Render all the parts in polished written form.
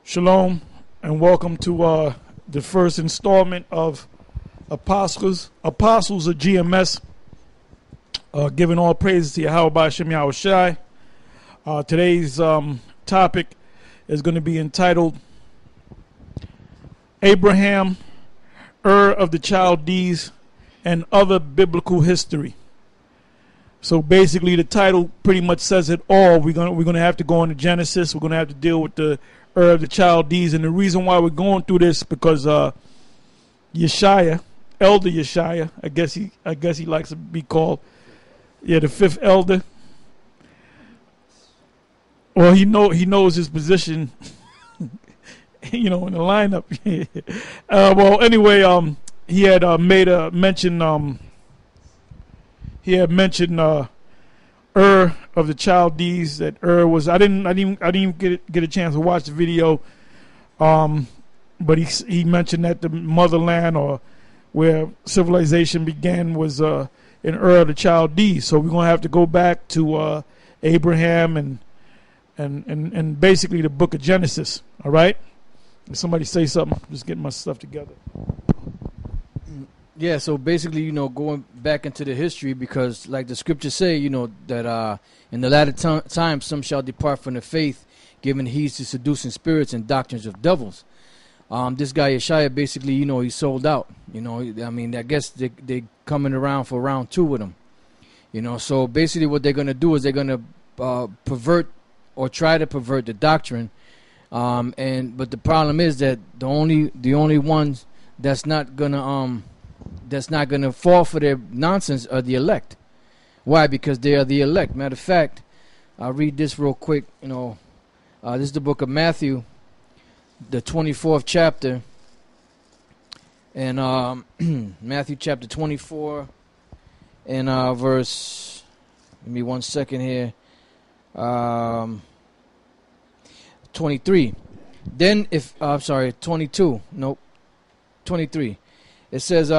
Shalom and welcome to the first installment of Apostles of GMS, giving all praises to Yahweh Hashem Yahweh Shai. Today's topic is going to be entitled Abraham, of the Chaldees, and Other Biblical History. So basically the title pretty much says it all. We're gonna have to go into Genesis. We're going to have to deal with the of the Chaldees, and the reason why we're going through this because Yeshaya, Elder Yeshaya, I guess he likes to be called, the fifth elder. Well, he knows his position, in the lineup. Well, anyway, he had made a mention. He had mentioned of the Chaldees, that was I didn't even get a chance to watch the video, but he mentioned that the motherland or where civilization began was in of the Chaldees. So we're gonna have to go back to Abraham and basically the book of Genesis. All right, if somebody say something, just getting my stuff together. Yeah, so basically, going back into the history, because like the scriptures say, that in the latter times some shall depart from the faith, giving heed to seducing spirits and doctrines of devils. This guy Yeshaya, basically, he sold out. I guess they coming around for round 2 with him. So basically what they're going to do is they're going to pervert or try to pervert the doctrine. But the problem is that the only ones that's not going to fall for their nonsense are the elect. Why? Because they are the elect. Matter of fact, I'll read this real quick. This is the book of Matthew, the 24th chapter. And Matthew chapter 24 and verse, give me 1 second here. 23. Then if, 22. Nope. 23. It says,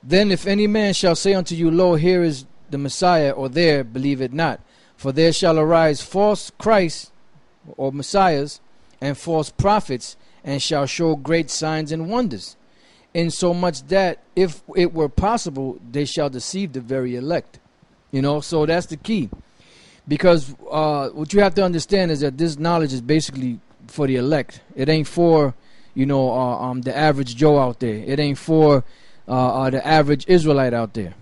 then if any man shall say unto you, Lo, here is the Messiah, or there, believe it not. For there shall arise false Christs, or Messiahs, and false prophets, and shall show great signs and wonders, insomuch that, if it were possible, they shall deceive the very elect. So that's the key. Because what you have to understand is that this knowledge is basically for the elect. It ain't for the average Joe out there. It ain't for the average Israelite out there.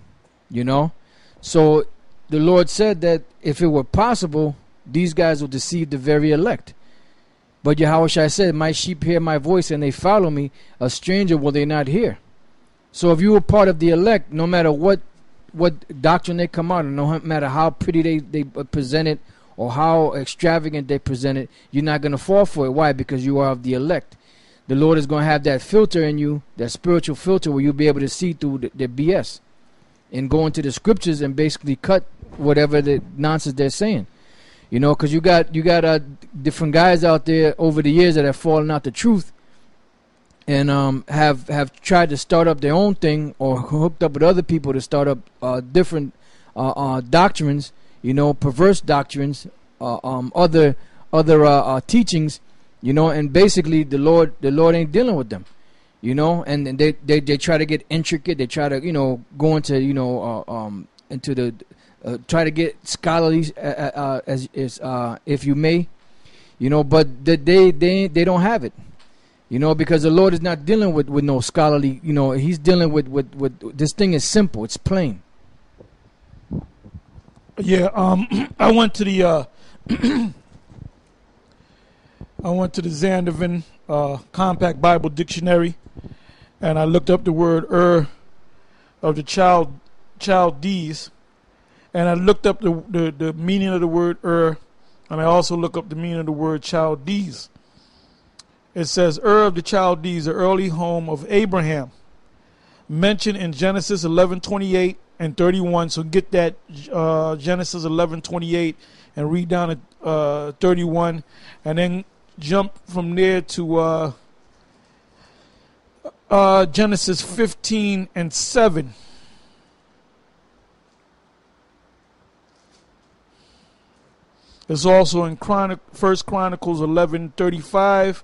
So the Lord said that if it were possible, these guys will deceive the very elect. But Yahweh Shai said, my sheep hear my voice and they follow me. A stranger will they not hear. So if you were part of the elect, no matter what doctrine they come out, and no matter how pretty they present it or how extravagant they present it, you're not going to fall for it. Why? Because you are of the elect. The Lord is going to have that filter in you, that spiritual filter, where you'll be able to see through the BS and go into the scriptures and basically cut whatever the nonsense they're saying. Because you got different guys out there over the years that have fallen out the truth and have tried to start up their own thing or hooked up with other people to start up different doctrines, perverse doctrines, other teachings. And basically the Lord ain't dealing with them, and they try to get intricate. They try to, go into, into the, try to get scholarly, as if you may, but they don't have it, because the Lord is not dealing with no scholarly, he's dealing with this thing is simple. It's plain. Yeah. I went to the, Zandervan Compact Bible Dictionary, and I looked up the word of the Chaldees, and I looked up the meaning of the word and I also looked up the meaning of the word Chaldees. It says of the Chaldees, the early home of Abraham, mentioned in Genesis 11:28 and 31. So get that Genesis 11:28 and read down to 31, and then jump from there to Genesis 15 and 7. It's also in First Chronicles 11:35.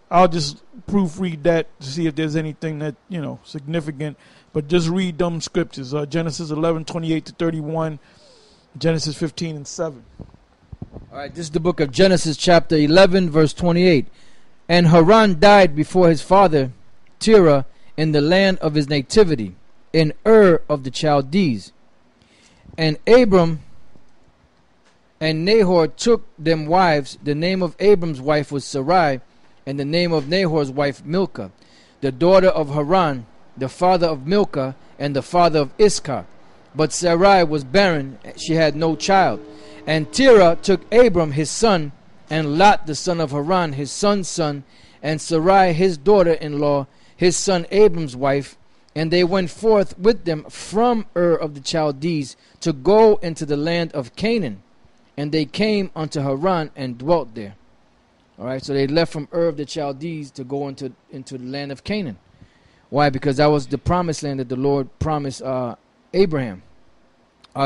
I'll just proofread that to see if there's anything that, significant. But just read them scriptures. Genesis 11:28-31, Genesis 15:7. All right, this is the book of Genesis chapter 11, verse 28. And Haran died before his father Terah in the land of his nativity, in Ur of the Chaldees. And Abram and Nahor took them wives. The name of Abram's wife was Sarai, and the name of Nahor's wife Milcah, the daughter of Haran, the father of Milcah, and the father of Iscah. But Sarai was barren, she had no child. And Terah took Abram his son, and Lot the son of Haran his son's son, and Sarai his daughter-in-law, his son Abram's wife, and they went forth with them from Ur of the Chaldees to go into the land of Canaan. And they came unto Haran and dwelt there. All right, so they left from Ur of the Chaldees to go into the land of Canaan. Why? Because that was the promised land that the Lord promised Abraham.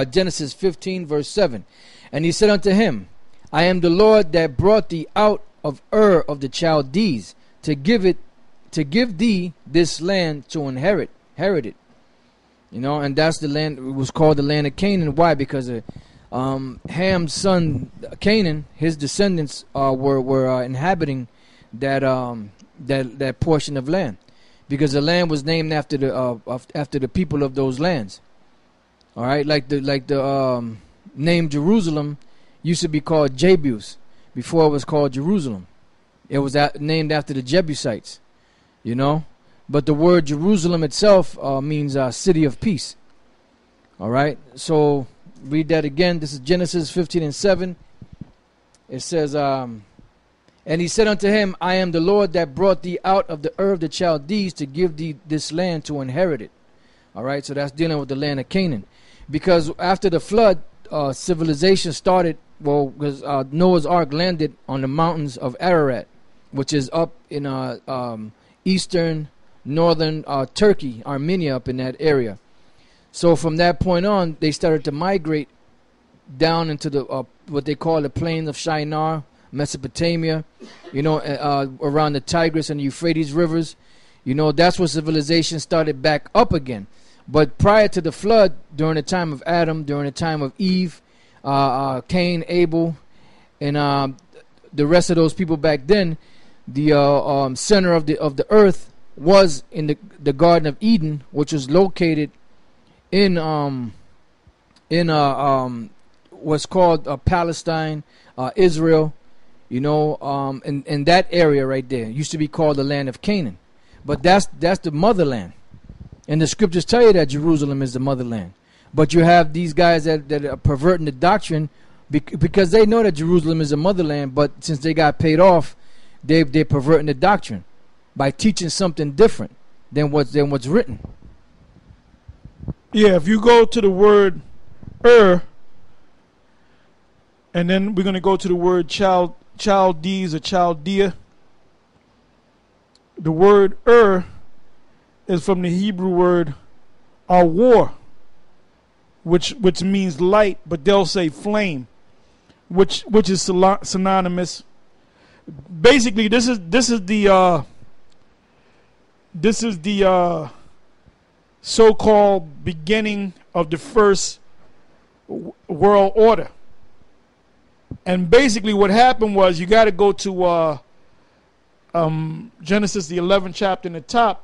Genesis 15, verse 7. And he said unto him, I am the Lord that brought thee out of Ur of the Chaldees to give thee this land to inherit it. And that's the land. It was called the land of Canaan. Why? Because Ham's son Canaan, his descendants were inhabiting that portion of land, because the land was named after the people of those lands. All right, like the name Jerusalem used to be called Jebus before it was called Jerusalem. It was named after the Jebusites, But the word Jerusalem itself means city of peace. All right, so read that again. This is Genesis 15:7. It says, and he said unto him, I am the Lord that brought thee out of the Ur of the Chaldees to give thee this land to inherit it. All right, so that's dealing with the land of Canaan. Because after the flood, civilization started, because Noah's Ark landed on the mountains of Ararat, which is up in eastern, northern Turkey, Armenia, up in that area. So from that point on, they started to migrate down into the what they call the plains of Shinar, Mesopotamia, around the Tigris and Euphrates rivers. That's where civilization started back up again. But prior to the flood, during the time of Adam, during the time of Eve, Cain, Abel, and the rest of those people back then, the center of the earth was in the Garden of Eden, which was located in what's called Palestine, Israel, in that area right there. It used to be called the land of Canaan. But that's the motherland. And the scriptures tell you that Jerusalem is the motherland. But you have these guys that are perverting the doctrine because they know that Jerusalem is the motherland, but since they got paid off, they're perverting the doctrine by teaching something different than what's written. Yeah, if you go to the word Ur, and then we're going to go to the word Chaldees or Chaldea. The word Ur is from the Hebrew word awar, which means light, but they'll say flame, which is synonymous. Basically, this is the so-called beginning of the first world order. And basically what happened was, you got to go to Genesis the 11th chapter in the top,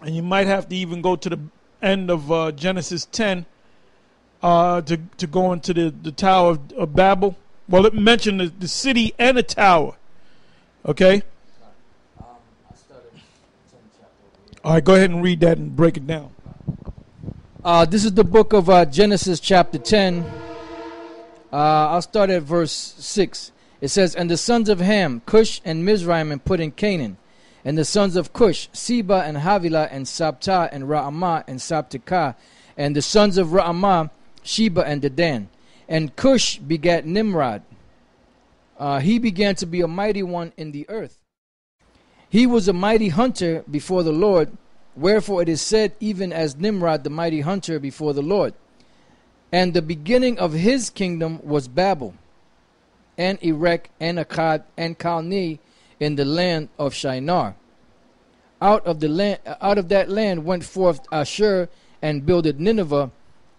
and you might have to even go to the end of Genesis 10 to go into the Tower of Babel. Well, it mentioned the city and the tower. Okay? All right, go ahead and read that and break it down. This is the book of Genesis chapter 10. I'll start at verse 6. It says, And the sons of Ham, Cush and Mizraim, and put in Canaan. And the sons of Cush, Seba and Havilah and Sabta and Ra'amah and Sabtekah. And the sons of Ra'amah, Sheba and Dedan. And Cush begat Nimrod. He began to be a mighty one in the earth. He was a mighty hunter before the Lord. Wherefore it is said, even as Nimrod the mighty hunter before the Lord. And the beginning of his kingdom was Babel, and Erech, and Akkad, and Calneh in the land of Shinar. Out of that land went forth Ashur, and builded Nineveh,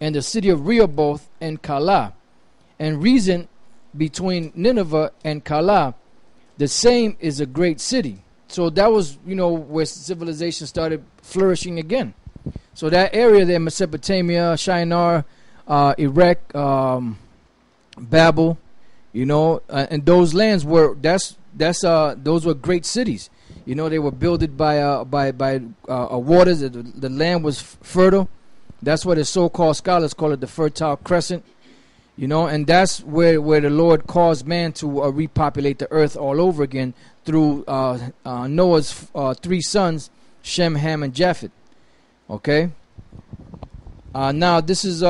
and the city of Rehoboth, and Calah, and reasoned between Nineveh and Calah. The same is a great city. So that was, where civilization started flourishing again. So that area there, Mesopotamia, Shinar, Erech, Babel, and those lands those were great cities. They were built by waters. The land was fertile. That's why the so-called scholars call it the Fertile Crescent. And that's where the Lord caused man to repopulate the earth all over again through Noah's 3 sons, Shem, Ham, and Japheth. Okay. Now this is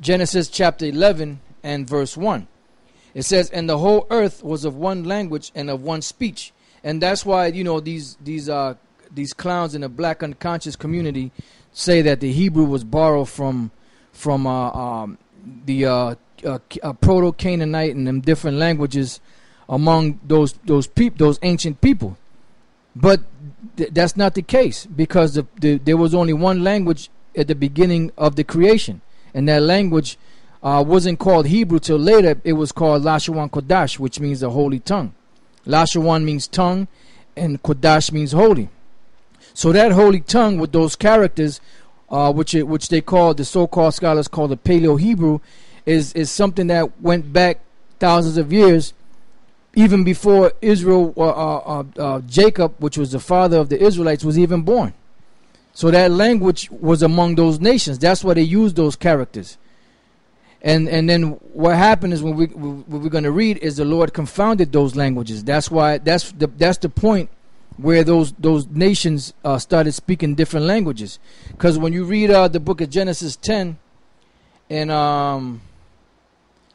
Genesis chapter 11 and verse 1. It says, "And the whole earth was of one language and of one speech." And that's why these clowns in the black unconscious community say that the Hebrew was borrowed from the Proto-Canaanite and them different languages among those ancient people. But that's not the case, because there was only one language at the beginning of the creation, and that language wasn't called Hebrew till later. It was called Lashawan Kodash, which means the holy tongue. Lashawan means tongue, and Kodash means holy. So that holy tongue with those characters, which they call, the so-called scholars call the Paleo-Hebrew, is something that went back thousands of years, even before Israel, Jacob, which was the father of the Israelites, was even born. So that language was among those nations. That's why they used those characters. And then what happened is, what we're going to read is the Lord confounded those languages. That's why that's the point where those nations started speaking different languages. Because when you read the book of Genesis 10 and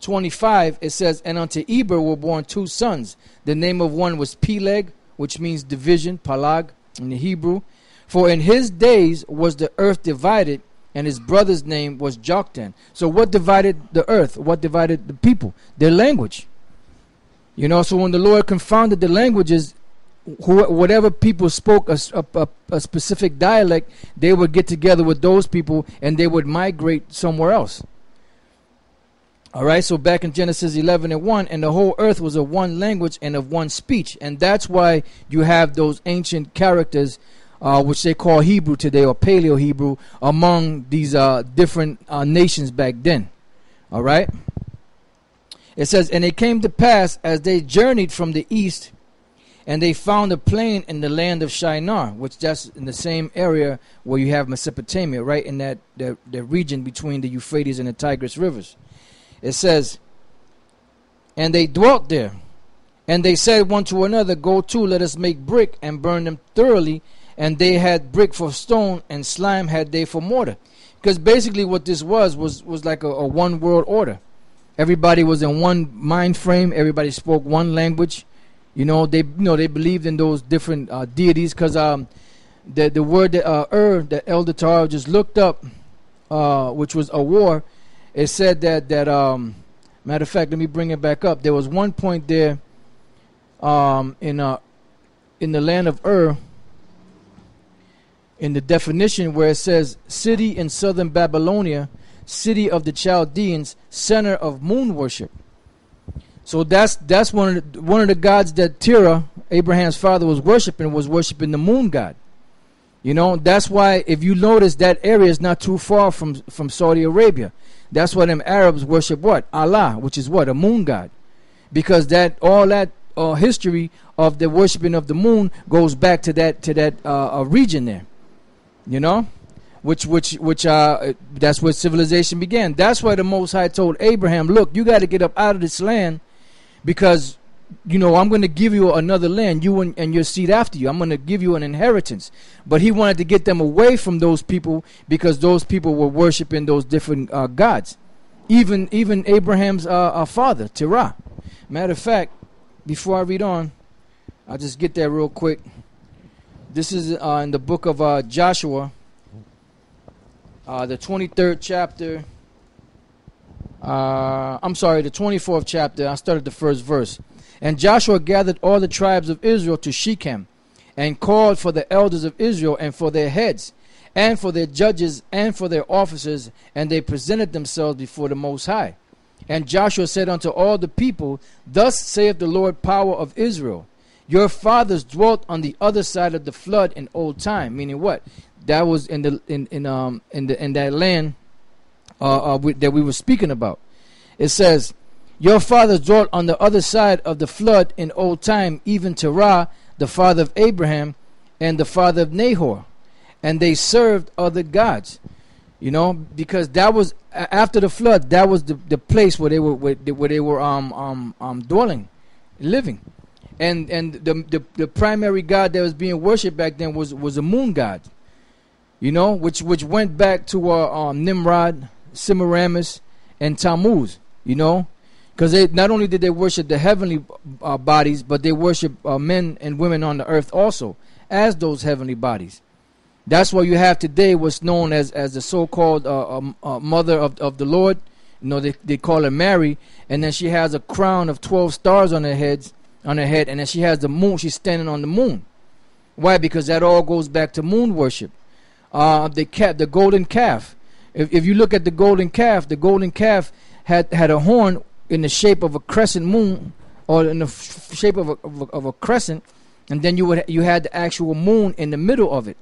25, it says, "And unto Eber were born 2 sons. The name of one was Peleg, which means division, Palag in the Hebrew. For in his days was the earth divided, and his brother's name was Joktan." So what divided the earth? What divided the people? Their language. So when the Lord confounded the languages, whatever people spoke a specific dialect, they would get together with those people and they would migrate somewhere else. All right, so back in Genesis 11 and 1, "And the whole earth was of one language and of one speech." And that's why you have those ancient characters, which they call Hebrew today, or Paleo-Hebrew, among these different nations back then. All right. It says, "And it came to pass, as they journeyed from the east, and they found a plain in the land of Shinar," which that's in the same area where you have Mesopotamia, right in that the region between the Euphrates and the Tigris rivers. It says, "And they dwelt there, and they said one to another, Go to, let us make brick, and burn them thoroughly. And they had brick for stone, and slime had they for mortar." Because basically what this was like a one world order. Everybody was in one mind frame. Everybody spoke one language. They believed in those different deities. Because the word that Elder Taro just looked up, which was a war, it said that matter of fact, let me bring it back up. There was one point there in the land of in the definition where it says, "City in southern Babylonia, city of the Chaldeans, center of moon worship." So that's one of the gods that Terah, Abraham's father, was worshiping the moon god. That's why, if you notice, that area is not too far from Saudi Arabia. That's why them Arabs worship what? Allah, which is what? A moon god. Because all that history of the worshiping of the moon goes back to that region there. Which that's where civilization began. That's why the Most High told Abraham, "Look, you got to get up out of this land, because I'm going to give you another land, you and your seed after you. I'm going to give you an inheritance." But he wanted to get them away from those people, because those people were worshiping those different gods. Even Abraham's father, Terah. Matter of fact, before I read on, I'll just get there real quick. This is in the book of Joshua, the 23rd chapter, I'm sorry, the 24th chapter. I started the first verse. And Joshua gathered all the tribes of Israel to Shechem, and called for the elders of Israel, and for their heads, and for their judges, and for their officers, and they presented themselves before the Most High. And Joshua said unto all the people, Thus saith the Lord power of Israel, your fathers dwelt on the other side of the flood in old time. Meaning what? That was in that land that we were speaking about. It says, your fathers dwelt on the other side of the flood in old time, even Terah, the father of Abraham, and the father of Nahor, and they served other gods. You know, because that was after the flood. That was the place where they were dwelling, living, and the primary god that was being worshipped back then was a moon god. You know, which went back to Nimrod, Semiramis, and Tammuz. You know, because they not only did they worship the heavenly bodies, but they worship men and women on the earth also as those heavenly bodies. That's why you have today what's known as the so-called mother of the Lord. You know, they call her Mary, and then she has a crown of 12 stars on her head, and then she has the moon. She's standing on the moon. Why? Because that all goes back to moon worship. The golden calf. If you look at the golden calf had a horn in the shape of a crescent moon, or in the shape of a crescent, and then you had the actual moon in the middle of it.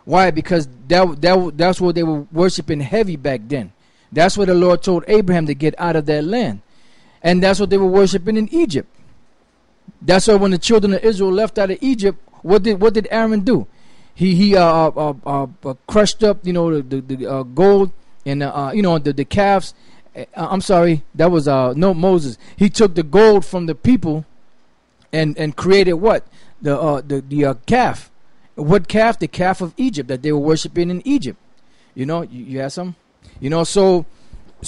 Why? Because that's what they were worshiping heavy back then. That's what the Lord told Abraham to get out of that land, and that's what they were worshiping in Egypt. That's why when the children of Israel left out of Egypt, what did Aaron do? He crushed up, you know, the gold and the calves. I'm sorry, that was Moses. He took the gold from the people and created what? The calf. What calf? The calf of Egypt that they were worshiping in Egypt. You know, you have some? You know, so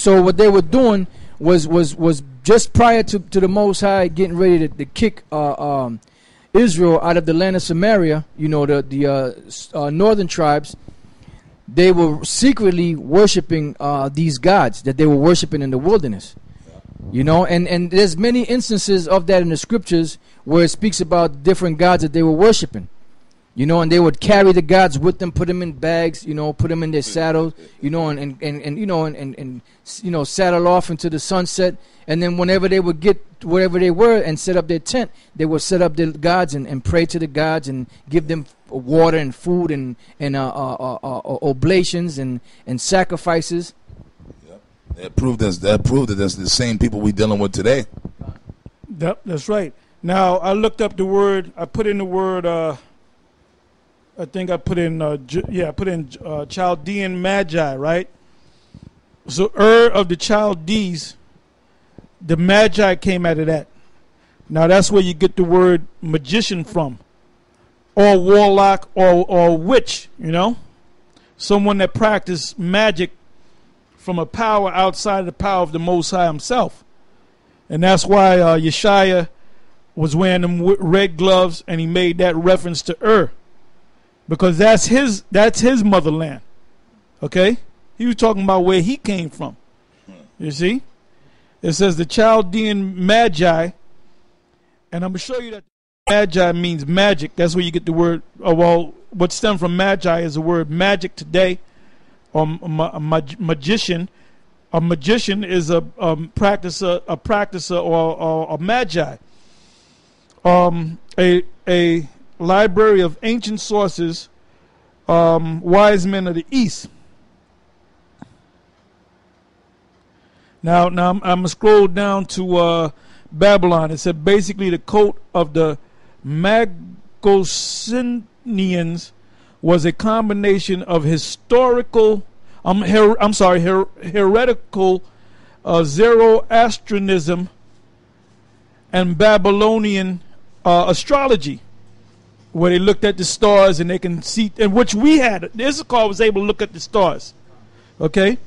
what they were doing was just prior to the Most High getting ready to kick Israel out of the land of Samaria, you know, the northern tribes, they were secretly worshiping these gods that they were worshiping in the wilderness. You know, and there's many instances of that in the scriptures where it speaks about different gods that they were worshiping. You know, and they would carry the gods with them, put them in bags, you know, put them in their saddles, you know, and saddle off into the sunset. And then whenever they would get wherever they were and set up their tent, they would set up their gods and pray to the gods and give them water and food and oblations and sacrifices. Yep. That proved that that's the same people we dealing with today. Yep, that's right. Now I looked up the word. I put in the word. I think I put in Chaldean Magi, right? So of the Chaldees, the Magi came out of that. Now that's where you get the word magician from, or warlock, or witch. You know, someone that practiced magic from a power outside of the power of the Most High Himself, and that's why Yeshaya was wearing them red gloves, and he made that reference to because that's his motherland. Okay, he was talking about where he came from. You see, it says the Chaldean Magi, and I'm gonna show you that Magi means magic. That's where you get the word. What stemmed from Magi is the word magic today, or magician. A magician is a practicer, or a magi. A library of ancient sources, wise men of the East. Now I'm going to scroll down to Babylon. It said basically the coat of the Magosinians was a combination of heretical Zoroastrianism and Babylonian astrology, where they looked at the stars and they can see, and which we had. Issachar was able to look at the stars, okay?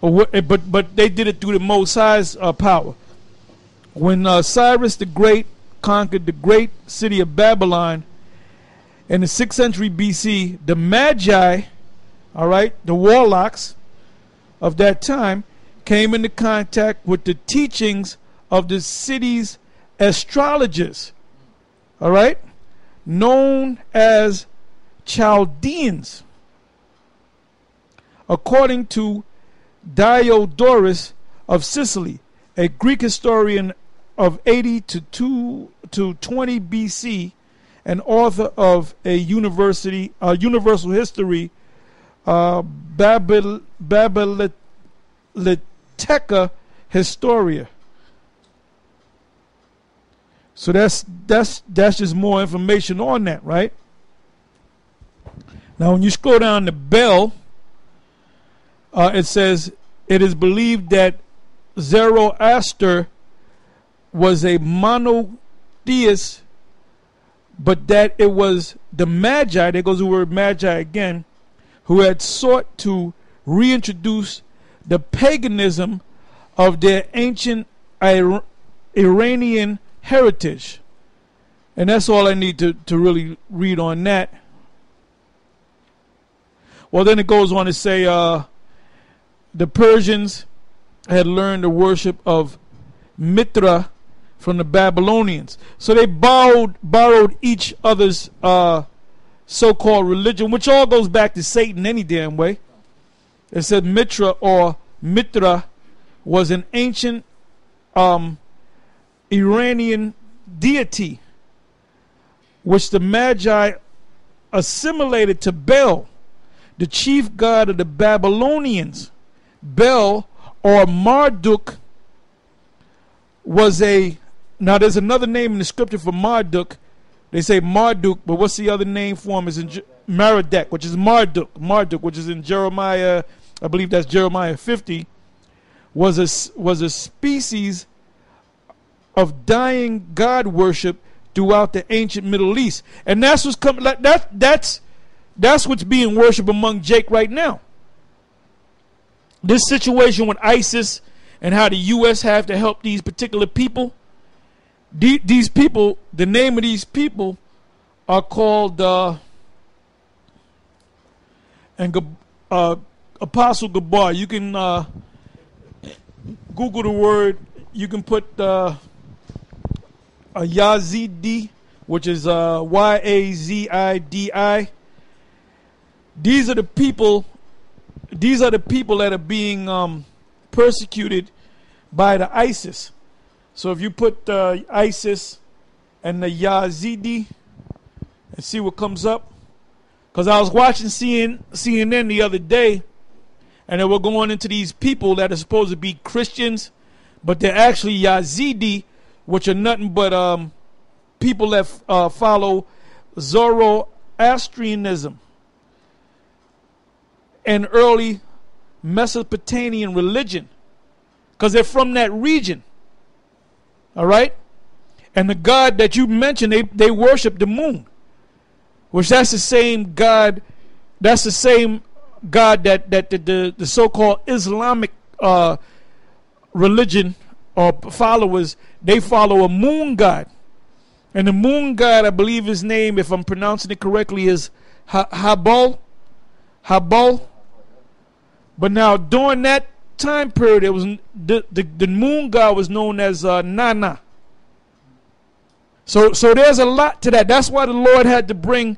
But they did it through the Most High's power. When Cyrus the Great conquered the great city of Babylon in the 6th century BC, the Magi, all right, the warlocks of that time, came into contact with the teachings of the city's astrologers, all right, known as Chaldeans. According to Diodorus of Sicily, a Greek historian of 80 to 20 BC, and author of a universal history, Babylonica Historia. So that's just more information on that, right? Now, when you scroll down to Bel, it says it is believed that Zoroaster was a monotheist, but that it was the Magi, there goes the word Magi again, who had sought to reintroduce the paganism of their ancient Iranian heritage. And that's all I need to really read on that. Well, then it goes on to say the Persians had learned the worship of Mithra from the Babylonians. So they borrowed each other's so-called religion, which all goes back to Satan any damn way. It said Mithra or Mithra was an ancient Iranian deity, which the Magi assimilated to Bel, the chief god of the Babylonians. Bel or Marduk was now there's another name in the scripture for Marduk. They say Marduk, but what's the other name for him? Is in Merodach, which is Marduk, which is in Jeremiah, I believe that's Jeremiah 50, was a species of dying god worship throughout the ancient Middle East. And that's what's coming, that's what's being worshipped among Jake right now. This situation with ISIS and how the U.S. have to help these particular people. These people, the name of these people are called Apostle Gabar. You can Google the word. You can put a Yazidi, which is Yazidi. These are the people that are being persecuted by the ISIS. So if you put ISIS and the Yazidi and see what comes up. Because I was watching CNN the other day, and they were going into these people that are supposed to be Christians, but they're actually Yazidi, which are nothing but people that follow Zoroastrianism and early Mesopotamian religion, because they're from that region. All right? And the god that you mentioned, they worship the moon, which that's the same god. That's the same god that the so-called Islamic religion or followers, they follow a moon god. And the moon god, I believe his name, if I'm pronouncing it correctly, is Habal. But now during that time period, it was the moon god was known as Nana. So there's a lot to that. That's why the Lord had to bring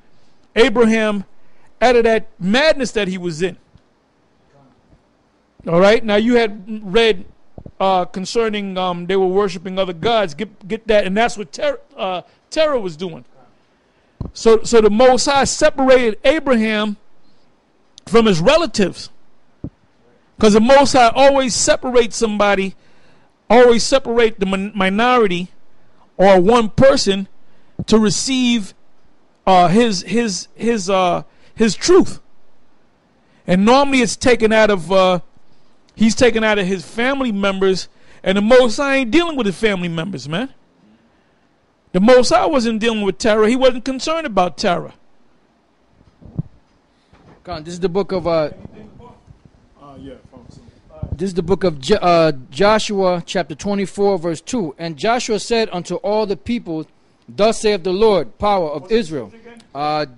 Abraham out of that madness that he was in. All right. Now you had read concerning they were worshiping other gods. Get that, and that's what Terah was doing. So the Most High separated Abraham from his relatives, because the Most High always separates somebody, always separate the minority or one person to receive his truth. And normally it's taken out of he's taken out of his family members, and the Most High ain't dealing with his family members, man. The Most High wasn't dealing with terror. He wasn't concerned about terror. This is the book of this is the book of Joshua, chapter 24, verse 2. And Joshua said unto all the people, thus saith the Lord, power of Israel.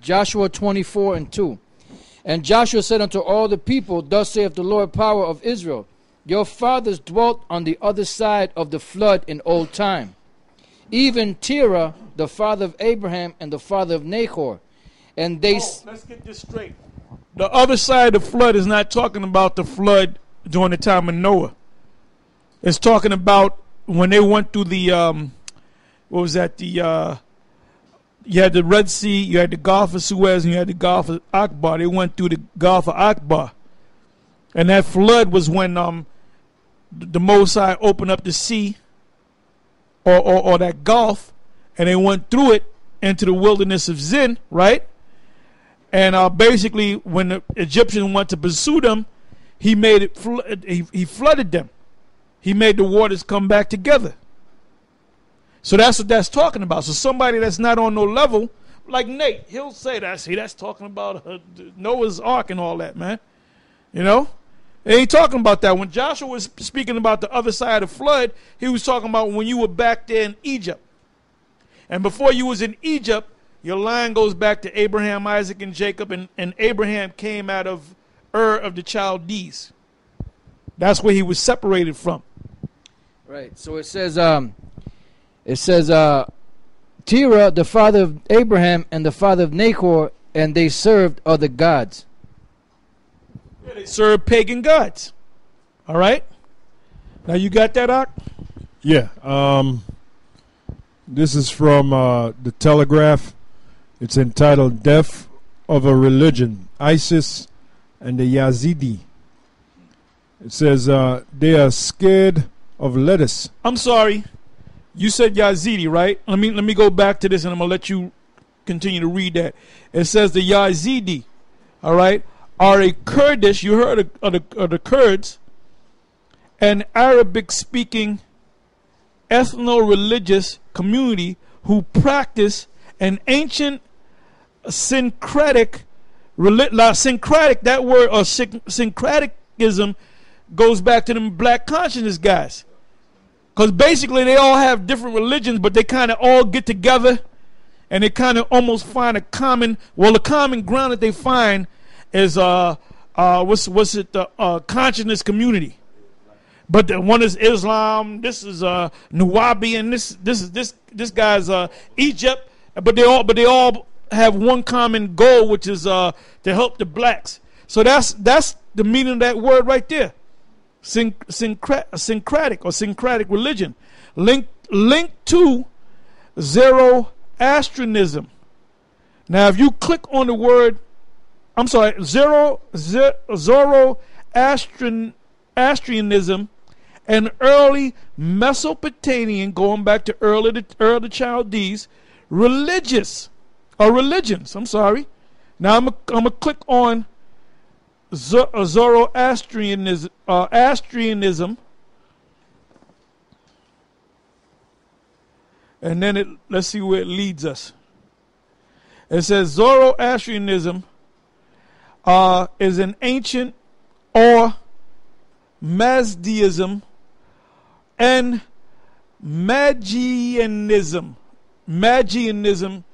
Joshua 24 and 2. And Joshua said unto all the people, thus saith the Lord, power of Israel, Your fathers dwelt on the other side of the flood in old time. Even Terah, the father of Abraham and the father of Nahor. And they... let's get this straight. The other side of the flood is not talking about the flood during the time of Noah. It's talking about when they went through the, what was that? You had the Red Sea, you had the Gulf of Suez, and you had the Gulf of Akbar. They went through the Gulf of Akbar. And that flood was when the Most High opened up the sea or that Gulf, and they went through it into the wilderness of Zin, right? And basically, when the Egyptians went to pursue them, he made it. He flooded them. He made the waters come back together. So that's what that's talking about. So somebody that's not on no level, like Nate, he'll say that. See, that's talking about Noah's Ark and all that, man. You know? They ain't talking about that. When Joshua was speaking about the other side of the flood, he was talking about when you were back there in Egypt. And before you was in Egypt, your line goes back to Abraham, Isaac, and Jacob, and Abraham came out of Ur of the Chaldees. That's where he was separated from. Right. So it says, Terah, the father of Abraham and the father of Nahor, and they served other gods. Yeah, they served pagan gods. All right. Now you got that, Ak? Yeah. This is from the Telegraph. It's entitled Death of a Religion, ISIS and the Yazidi. It says they are scared of lettuce. I'm sorry. You said Yazidi, right? Let me go back to this, and I'm going to let you continue to read that. It says the Yazidi, all right, are a Kurdish, you heard of the Kurds, an Arabic-speaking ethno-religious community who practice an ancient syncretic, that word, or syncretism, goes back to them black consciousness guys. Because basically they all have different religions, but they kind of all get together and they kind of almost find a common, the common ground that they find is, consciousness community. But the one is Islam, this is Nuwabi, and this guy's Egypt, but they all have one common goal, which is to help the blacks. So that's the meaning of that word right there. Syncretic or syncretic religion, linked to Zoroastrianism. Now, if you click on the word, I'm sorry, Zoroastrianism, an early Mesopotamian, going back to early Chaldees, religions. I'm sorry. Now I'm gonna click on Zoroastrianism, and then let's see where it leads us. It says Zoroastrianism is an ancient or Mazdaism and Magianism. Magianism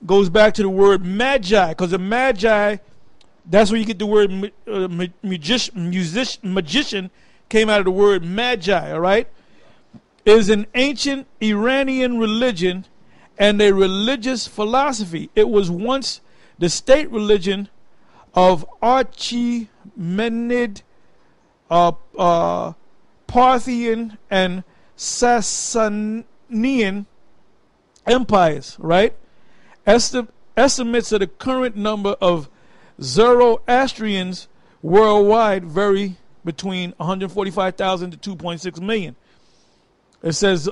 goes back to the word magi, because the magi, that's where you get the word magician, came out of the word magi, all right? It is an ancient Iranian religion and a religious philosophy. It was once the state religion of Achaemenid, Parthian, and Sasanian empires, right? Estimates of the current number of Zoroastrians worldwide vary between 145,000 to 2.6 million. It says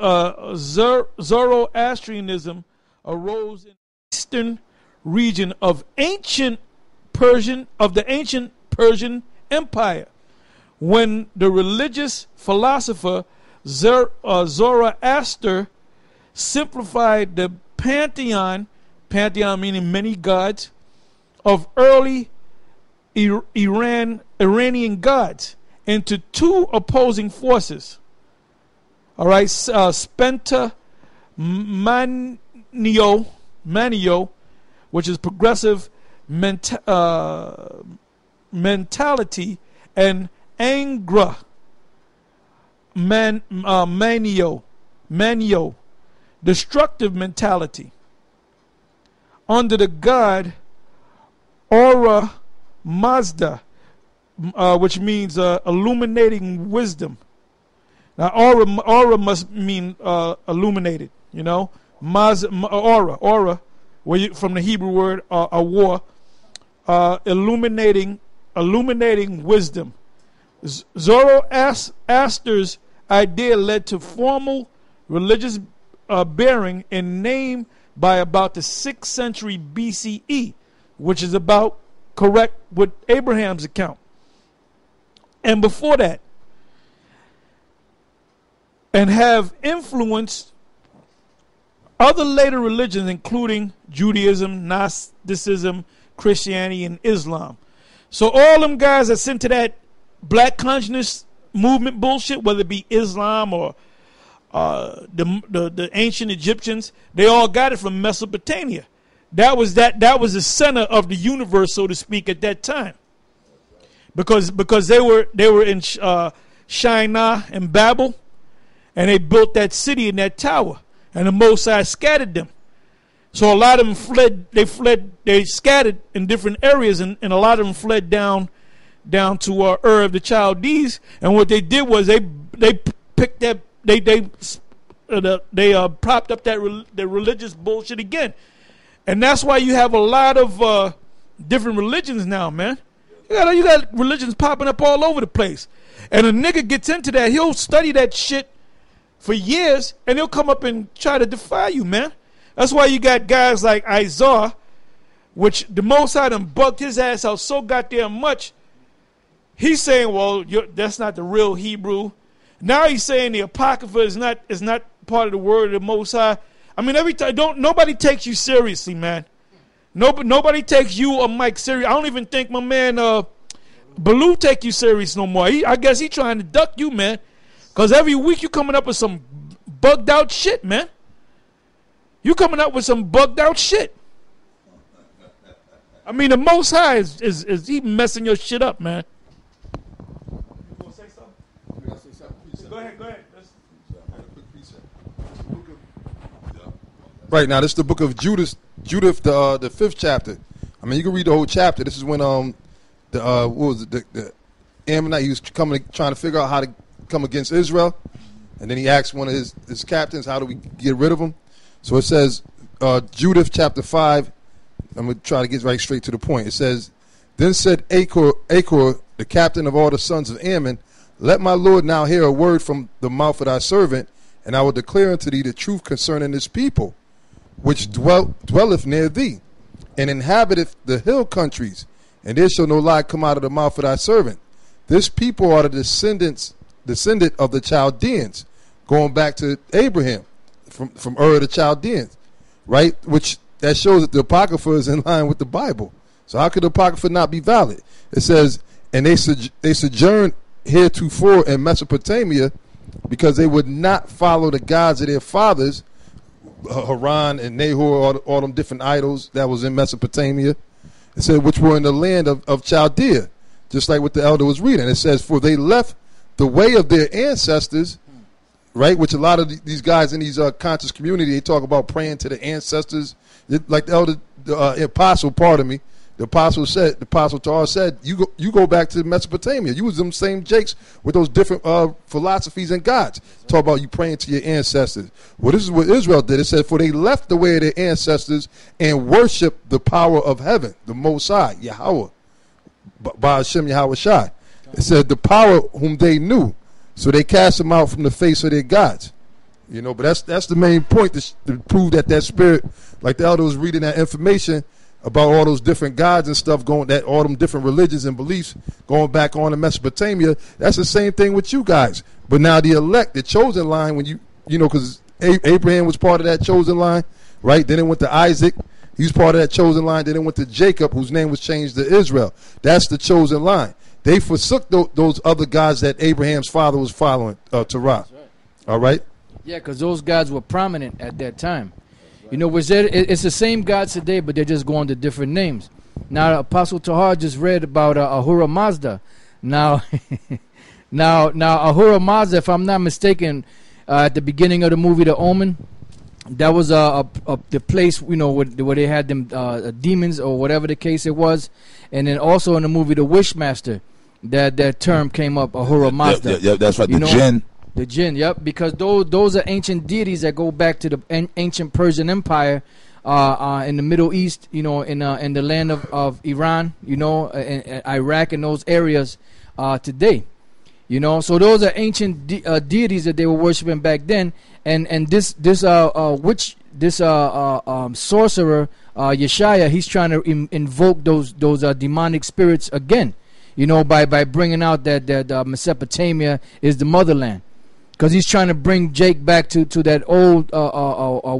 Zoroastrianism arose in the eastern region of the ancient Persian Empire, when the religious philosopher Zoroaster simplified the pantheon meaning many gods, of early Iranian gods into two opposing forces. All right, Spenta Manio, which is progressive mentality, and Angra, manio, destructive mentality, under the god Aura Mazda, which means illuminating wisdom. Now, aura must mean illuminated, you know. Aura, from the Hebrew word awar, illuminating wisdom. Zoroaster's idea led to formal religious bearing in name by about the 6th century BCE, which is about correct with Abraham's account. And before that, and have influenced other later religions, including Judaism, Gnosticism, Christianity, and Islam. So all them guys that's into that black consciousness movement bullshit, whether it be Islam or the ancient Egyptians, they all got it from Mesopotamia. That was the center of the universe, so to speak, at that time. Because they were in Shinar and Babel, and they built that city and that tower, and the Most High scattered them. So a lot of them fled. They scattered in different areas, and a lot of them fled down to Ur of the Chaldees. And what they did was they picked that they propped up the religious bullshit again, and that's why you have a lot of different religions now, man. You got religions popping up all over the place, and a nigga gets into that, he'll study that shit for years, and he'll come up and try to defy you, man. That's why you got guys like Isaiah, which the Most High done bugged his ass out so goddamn much. He's saying, well, that's not the real Hebrew. Now he's saying the Apocrypha is not part of the word of the Most High. I mean, every time nobody takes you seriously, man. Nobody takes you or Mike serious. I don't even think my man Baloo take you serious no more. I guess he trying to duck you, man. Because every week you coming up with some bugged out shit, man. You coming up with some bugged out shit. I mean, the Most High is he messing your shit up, man. You want to say something? Go ahead. Right now, this is the book of Judith, the 5th chapter. I mean, you can read the whole chapter. This is when the Ammonite, he was trying to figure out how to come against Israel, and then he asked one of his captains, how do we get rid of him? So it says, Judith chapter 5, I'm going to try to get right straight to the point. It says, then said Achor, the captain of all the sons of Ammon, let my Lord now hear a word from the mouth of thy servant, and I will declare unto thee the truth concerning this people, which dwelleth near thee, and inhabiteth the hill countries, and there shall no lie come out of the mouth of thy servant. This people are the descendant of the Chaldeans, going back to Abraham, from Ur of the Chaldeans, right? Which that shows that the Apocrypha is in line with the Bible. So how could the Apocrypha not be valid? It says, and they sojourned heretofore in Mesopotamia, because they would not follow the gods of their fathers, Haran and Nahor, all them different idols that was in Mesopotamia. It said, which were in the land of Chaldea, just like what the elder was reading. It says, for they left the way of their ancestors, right, which a lot of these guys in these conscious community, they talk about praying to the ancestors. Like the elder, the apostle, pardon me, the apostle Tahar said, you go back to Mesopotamia. You was them same jakes with those different philosophies and gods. Talk about you praying to your ancestors. Well, this is what Israel did. It said, for they left the way of their ancestors and worshiped the power of heaven, the Most High, Yahweh, by Hashem Yahweh Shai. It said the power whom they knew. So they cast them out from the face of their gods. You know, but that's the main point to prove that spirit, like the elder was reading that information about all those different gods and stuff all them different religions and beliefs going back on to Mesopotamia. That's the same thing with you guys. But now the elect, the chosen line, when you know, because Abraham was part of that chosen line, right? Then it went to Isaac. He was part of that chosen line. Then it went to Jacob, whose name was changed to Israel. That's the chosen line. They forsook those other gods that Abraham's father was following, Terah. Right. All right? Yeah, because those gods were prominent at that time. You know, it's the same gods today, but they're just going to different names. Now, Apostle Tahar just read about Ahura Mazda. Now, Now, Ahura Mazda, if I'm not mistaken, at the beginning of the movie The Omen, that was the place, you know, where they had them demons or whatever the case it was. And then also in the movie The Wishmaster, that term came up, Ahura Mazda. Yeah, that's right. You The know? jinn. The jinn, yep, because those are ancient deities that go back to the ancient Persian Empire in the Middle East, you know, in the land of Iran, you know, and Iraq and those areas today, you know. So those are ancient deities that they were worshiping back then, and this sorcerer Yeshaya, he's trying to invoke those demonic spirits again, you know, by bringing out that Mesopotamia is the motherland. Because he's trying to bring Jake back to that old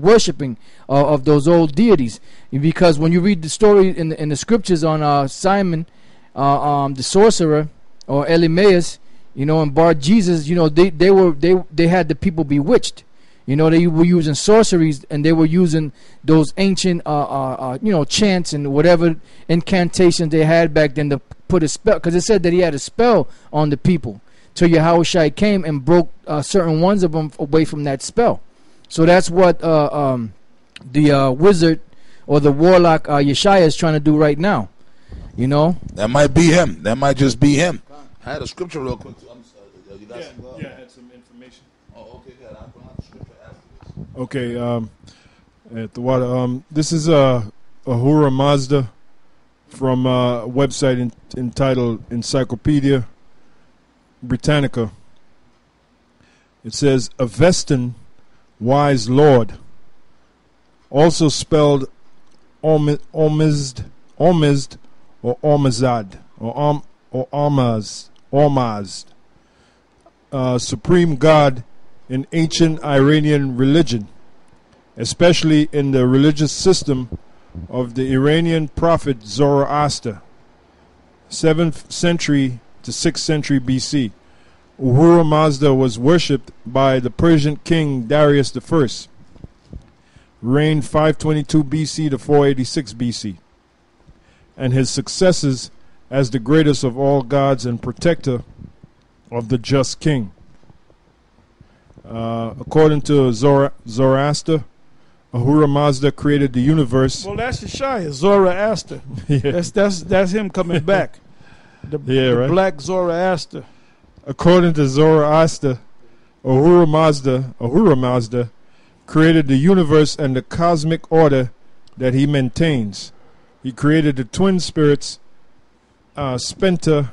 worshiping of those old deities. Because when you read the story in the scriptures on Simon, the sorcerer, or Elimaeus, you know, and Bar Jesus, you know, they had the people bewitched. You know, they were using sorceries, and they were using those ancient, you know, chants and whatever incantations they had back then to put a spell. Because it said that he had a spell on the people. Till Yahushua came and broke certain ones of them away from that spell. So that's what the wizard or the warlock Yeshaya is trying to do right now. You know? That might be him. That might just be him. I had a scripture real quick. You got some, I had some information. Oh, okay, good. I'll bring out the scripture after this. Okay, at the water. This is Ahura Mazda from a website entitled Encyclopedia Britannica. It says Avestan, wise lord, also spelled Ormazd or Ormazad or Ormazd, supreme god in ancient Iranian religion, especially in the religious system of the Iranian prophet Zoroaster, 7th century to 6th century BC. Ahura Mazda was worshipped by the Persian king Darius I, reigned 522 BC to 486 BC, and his successors as the greatest of all gods and protector of the just king. According to Zoroaster, Ahura Mazda created the universe. Well, that's Yeshaya, Zoroaster. Yeah. That's him coming back. The right. Black Zoroaster. According to Zoroaster, Ahura Mazda created the universe and the cosmic order that he maintains. He created the twin spirits, Spenta,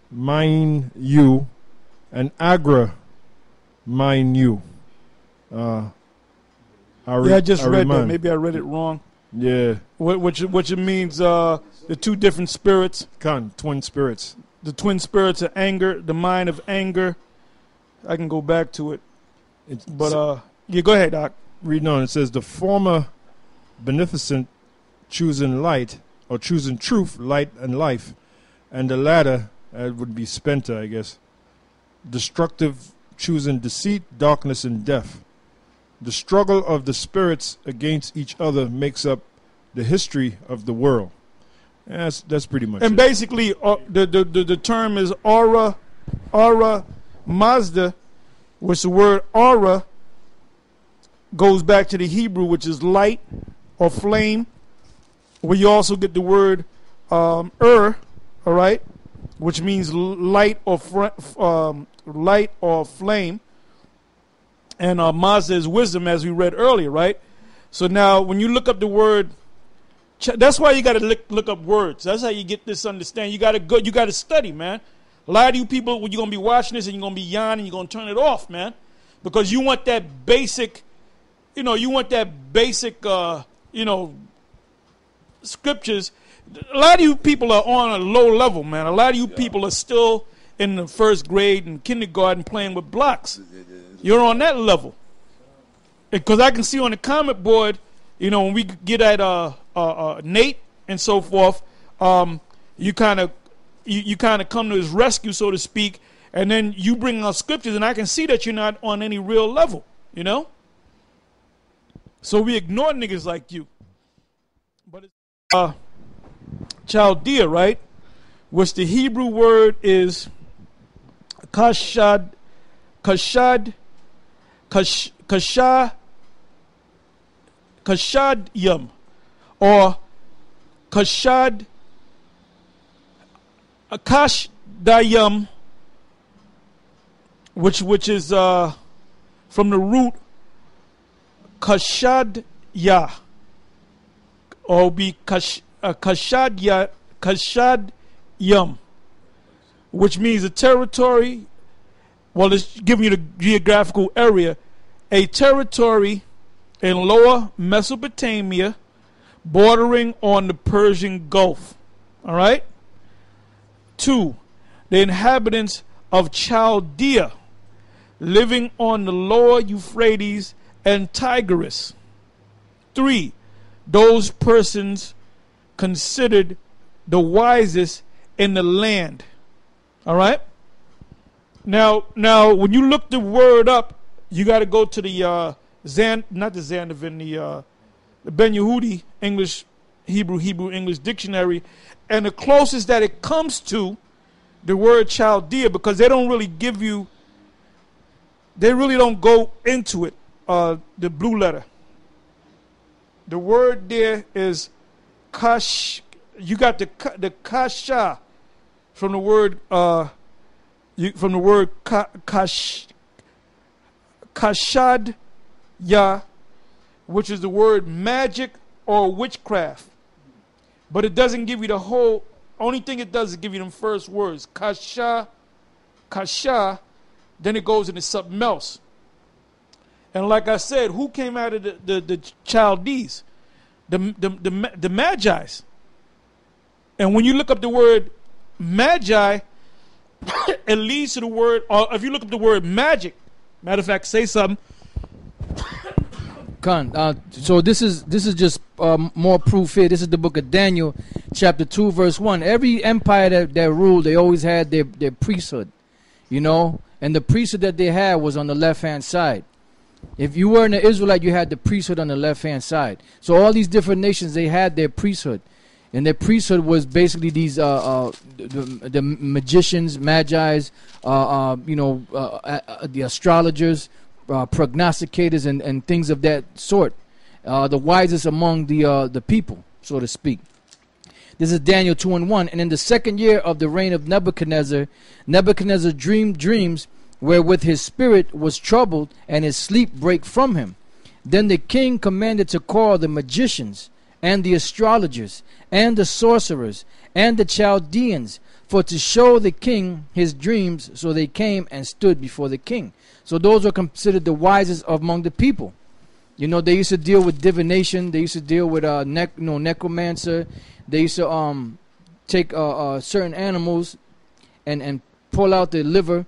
Main-Yu, and Agra, Main-Yu. I just read that. Ahriman. Maybe I read it wrong. Yeah. Which it means the two different spirits. Twin spirits. The twin spirits of anger, the mind of anger. I can go back to it. But yeah, go ahead, Doc. Reading on, it says the former beneficent choosing light, or choosing truth, light, and life, and the latter would be Spenta, I guess. Destructive, choosing deceit, darkness, and death. The struggle of the spirits against each other makes up the history of the world. That's pretty much and it. Basically, the term is aura Mazda, which the word aura goes back to the Hebrew, which is light or flame, where you also get the word all right, which means light or flame. And Mazda is wisdom, as we read earlier, right? So now, when you look up the word, that's why you got to look up words. That's how you get this understanding. You got to study, man. A lot of you people, when you're gonna be watching this and you're gonna be yawning, you're gonna turn it off, man, because you want that basic, scriptures. A lot of you people are on a low level, man. A lot of you people are still in the first grade and kindergarten playing with blocks. You're on that level. Because I can see on the comment board, when we get at Nate and so forth, you kind of come to his rescue, so to speak, and then you bring out scriptures, and I can see that you're not on any real level, So we ignore niggas like you. But it's Chaldea, right? Which the Hebrew word is Kashad, Kashad, Kashadyam, or Kashad, Kashdayam, which is from the root Kashadya, or be Kashadyam, which means a territory. Well, it's giving you the geographical area, a territory in lower Mesopotamia bordering on the Persian Gulf. All right? 2. The inhabitants of Chaldea living on the lower Euphrates and Tigris. 3. Those persons considered the wisest in the land. All right? Now, when you look the word up, you got to go to the not the Zandavin, the Ben Yehudi English Hebrew English dictionary, and the closest that it comes to the word Chaldea, because they don't really give you, they really don't go into it. The blue letter. The word there is kash. You got the kasha from the word kashad ya, which is the word magic or witchcraft. But it doesn't give you the whole. Only thing it does is give you them first words. Kasha, then it goes into something else. And like I said, who came out of the Chaldees? The Magi's. And when you look up the word Magi, it leads to the word, or if you look up the word magic, matter of fact, say something. So this is just more proof here. This is the book of Daniel, chapter 2, verse 1. Every empire that ruled, they always had their priesthood, you know, and the priesthood that they had was on the left-hand side. If you were an Israelite, you had the priesthood on the left-hand side. So all these different nations, they had their priesthood. And their priesthood was basically these the magicians, magi's, the astrologers, prognosticators, and things of that sort. The wisest among the people, so to speak. This is Daniel 2:1. And in the second year of the reign of Nebuchadnezzar, Nebuchadnezzar dreamed dreams wherewith his spirit was troubled, and his sleep brake from him. Then the king commanded to call the magicians, and the astrologers, and the sorcerers, and the Chaldeans, for to show the king his dreams. So they came and stood before the king. So those are considered the wisest among the people. You know, they used to deal with divination. They used to deal with necromancer. They used to take certain animals and pull out the liver,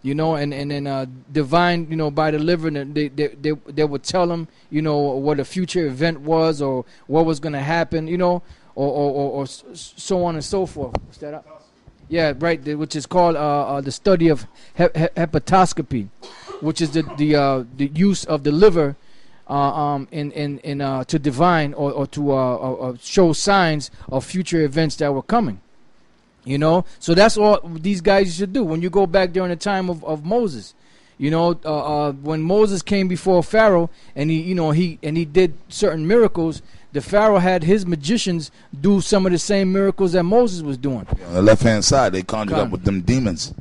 you know, and then divine, you know, by the liver, and they would tell them, you know, what a future event was, or what was going to happen, you know, or so on and so forth. What's that up? Yeah, right. Which is called the study of hepatoscopy, which is the use of the liver to divine or to show signs of future events that were coming. You know, so that's all these guys used to do. When you go back during the time of Moses, you know, when Moses came before Pharaoh and he did certain miracles, the Pharaoh had his magicians do some of the same miracles that Moses was doing. On the left hand side, they conjured up with them demons.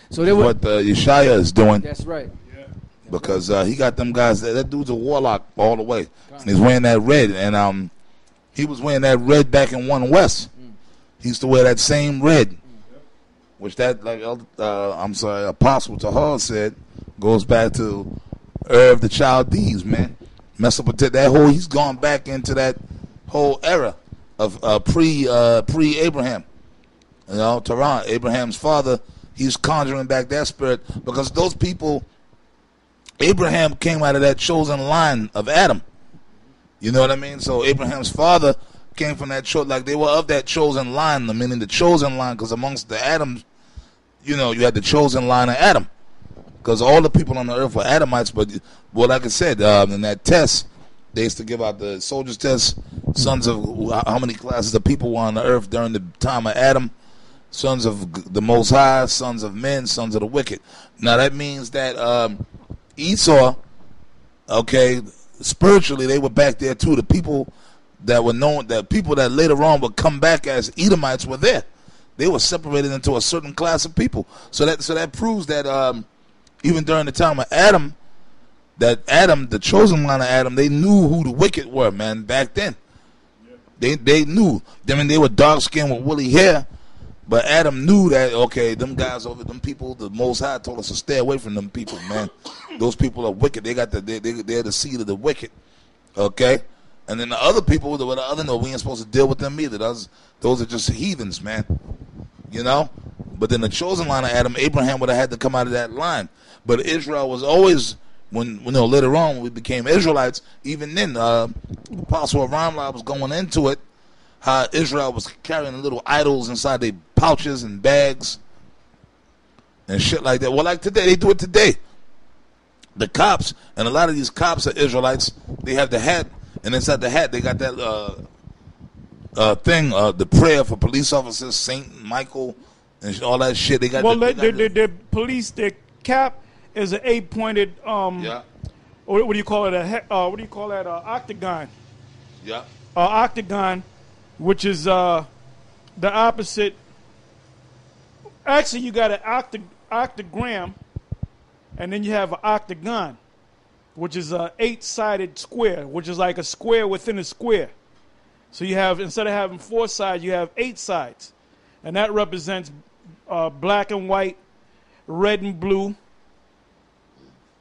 So they were what Yeshaya is doing. That's right. Because he got them guys. That dude's a warlock all the way, and he's wearing that red. And he was wearing that red back in 1 West. He used to wear that same red, which that, like, Apostle Tahar said, goes back to the Chaldees, man. Mesopotamia, he's gone back into that whole era of pre-Abraham. You know, Tehran, Abraham's father, he's conjuring back that spirit, because those people, Abraham came out of that chosen line of Adam. You know what I mean? So Abraham's father came from that like they were of that chosen line, meaning the chosen line, because amongst the Adams, you know, you had the chosen line of Adam, because all the people on the earth were Adamites. But well, like I said, in that test, they used to give out the soldiers test, sons of how many classes of people were on the earth during the time of Adam, sons of the Most High, sons of men, sons of the wicked. Now that means that Esau, okay, spiritually they were back there too. The people that were known, that people that later on would come back as Edomites were there. They were separated into a certain class of people. So that proves that even during the time of Adam, the chosen line of Adam, they knew who the wicked were, man, back then. They knew. I mean, they were dark skinned with woolly hair, but Adam knew that, okay, them guys over them people, the Most High told us to stay away from them people, man. Those people are wicked. They're the seed of the wicked. Okay? And then the other people, we ain't supposed to deal with them either. Those are just heathens, man. You know? But then the chosen line of Adam, Abraham would have had to come out of that line. But Israel was always, when later on when we became Israelites, even then, Apostle Abraham was going into it, how Israel was carrying little idols inside their pouches and bags and shit like that. Well, like today, they do it today. The cops, and a lot of these cops are Israelites, they have the hat, and inside the hat they got that thing, the prayer for police officers, Saint Michael, and all that shit. They got. Well, their police, their cap is an 8-pointed. Yeah. What do you call it? What do you call that? Octagon. Yeah. Octagon, which is the opposite. Actually, you got an octagram, and then you have an octagon, which is a 8-sided square, which is like a square within a square. So you have, instead of having 4 sides, you have 8 sides, and that represents black and white, red and blue.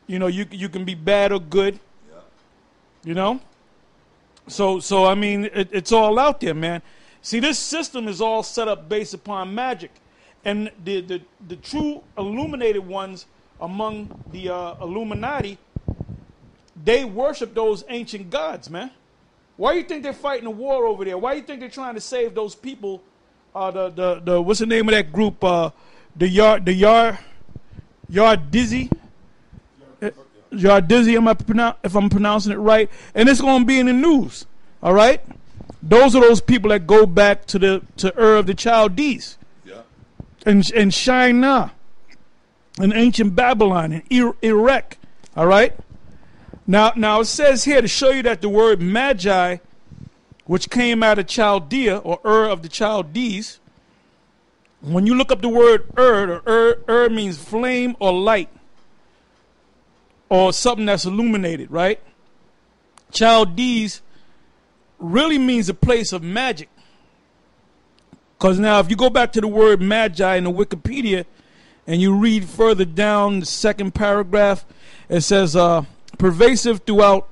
You know, you can be bad or good. Yeah. You know. So I mean, it's all out there, man. See, this system is all set up based upon magic, and the true illuminated ones among the Illuminati, they worship those ancient gods, man. Why do you think they're fighting a war over there? Why do you think they're trying to save those people? The what's the name of that group? Yardizzi, if I'm pronouncing it right, and it's going to be in the news. All right, those are those people that go back to Ur of the Chaldees, yeah, and Shinar, and ancient Babylon, and Iraq. All right. Now it says here to show you that the word Magi, which came out of Chaldea or Ur of the Chaldees, when you look up the word Ur means flame or light, or something that's illuminated, right? Chaldees really means a place of magic. Because now if you go back to the word Magi in the Wikipedia and you read further down the second paragraph, it says pervasive throughout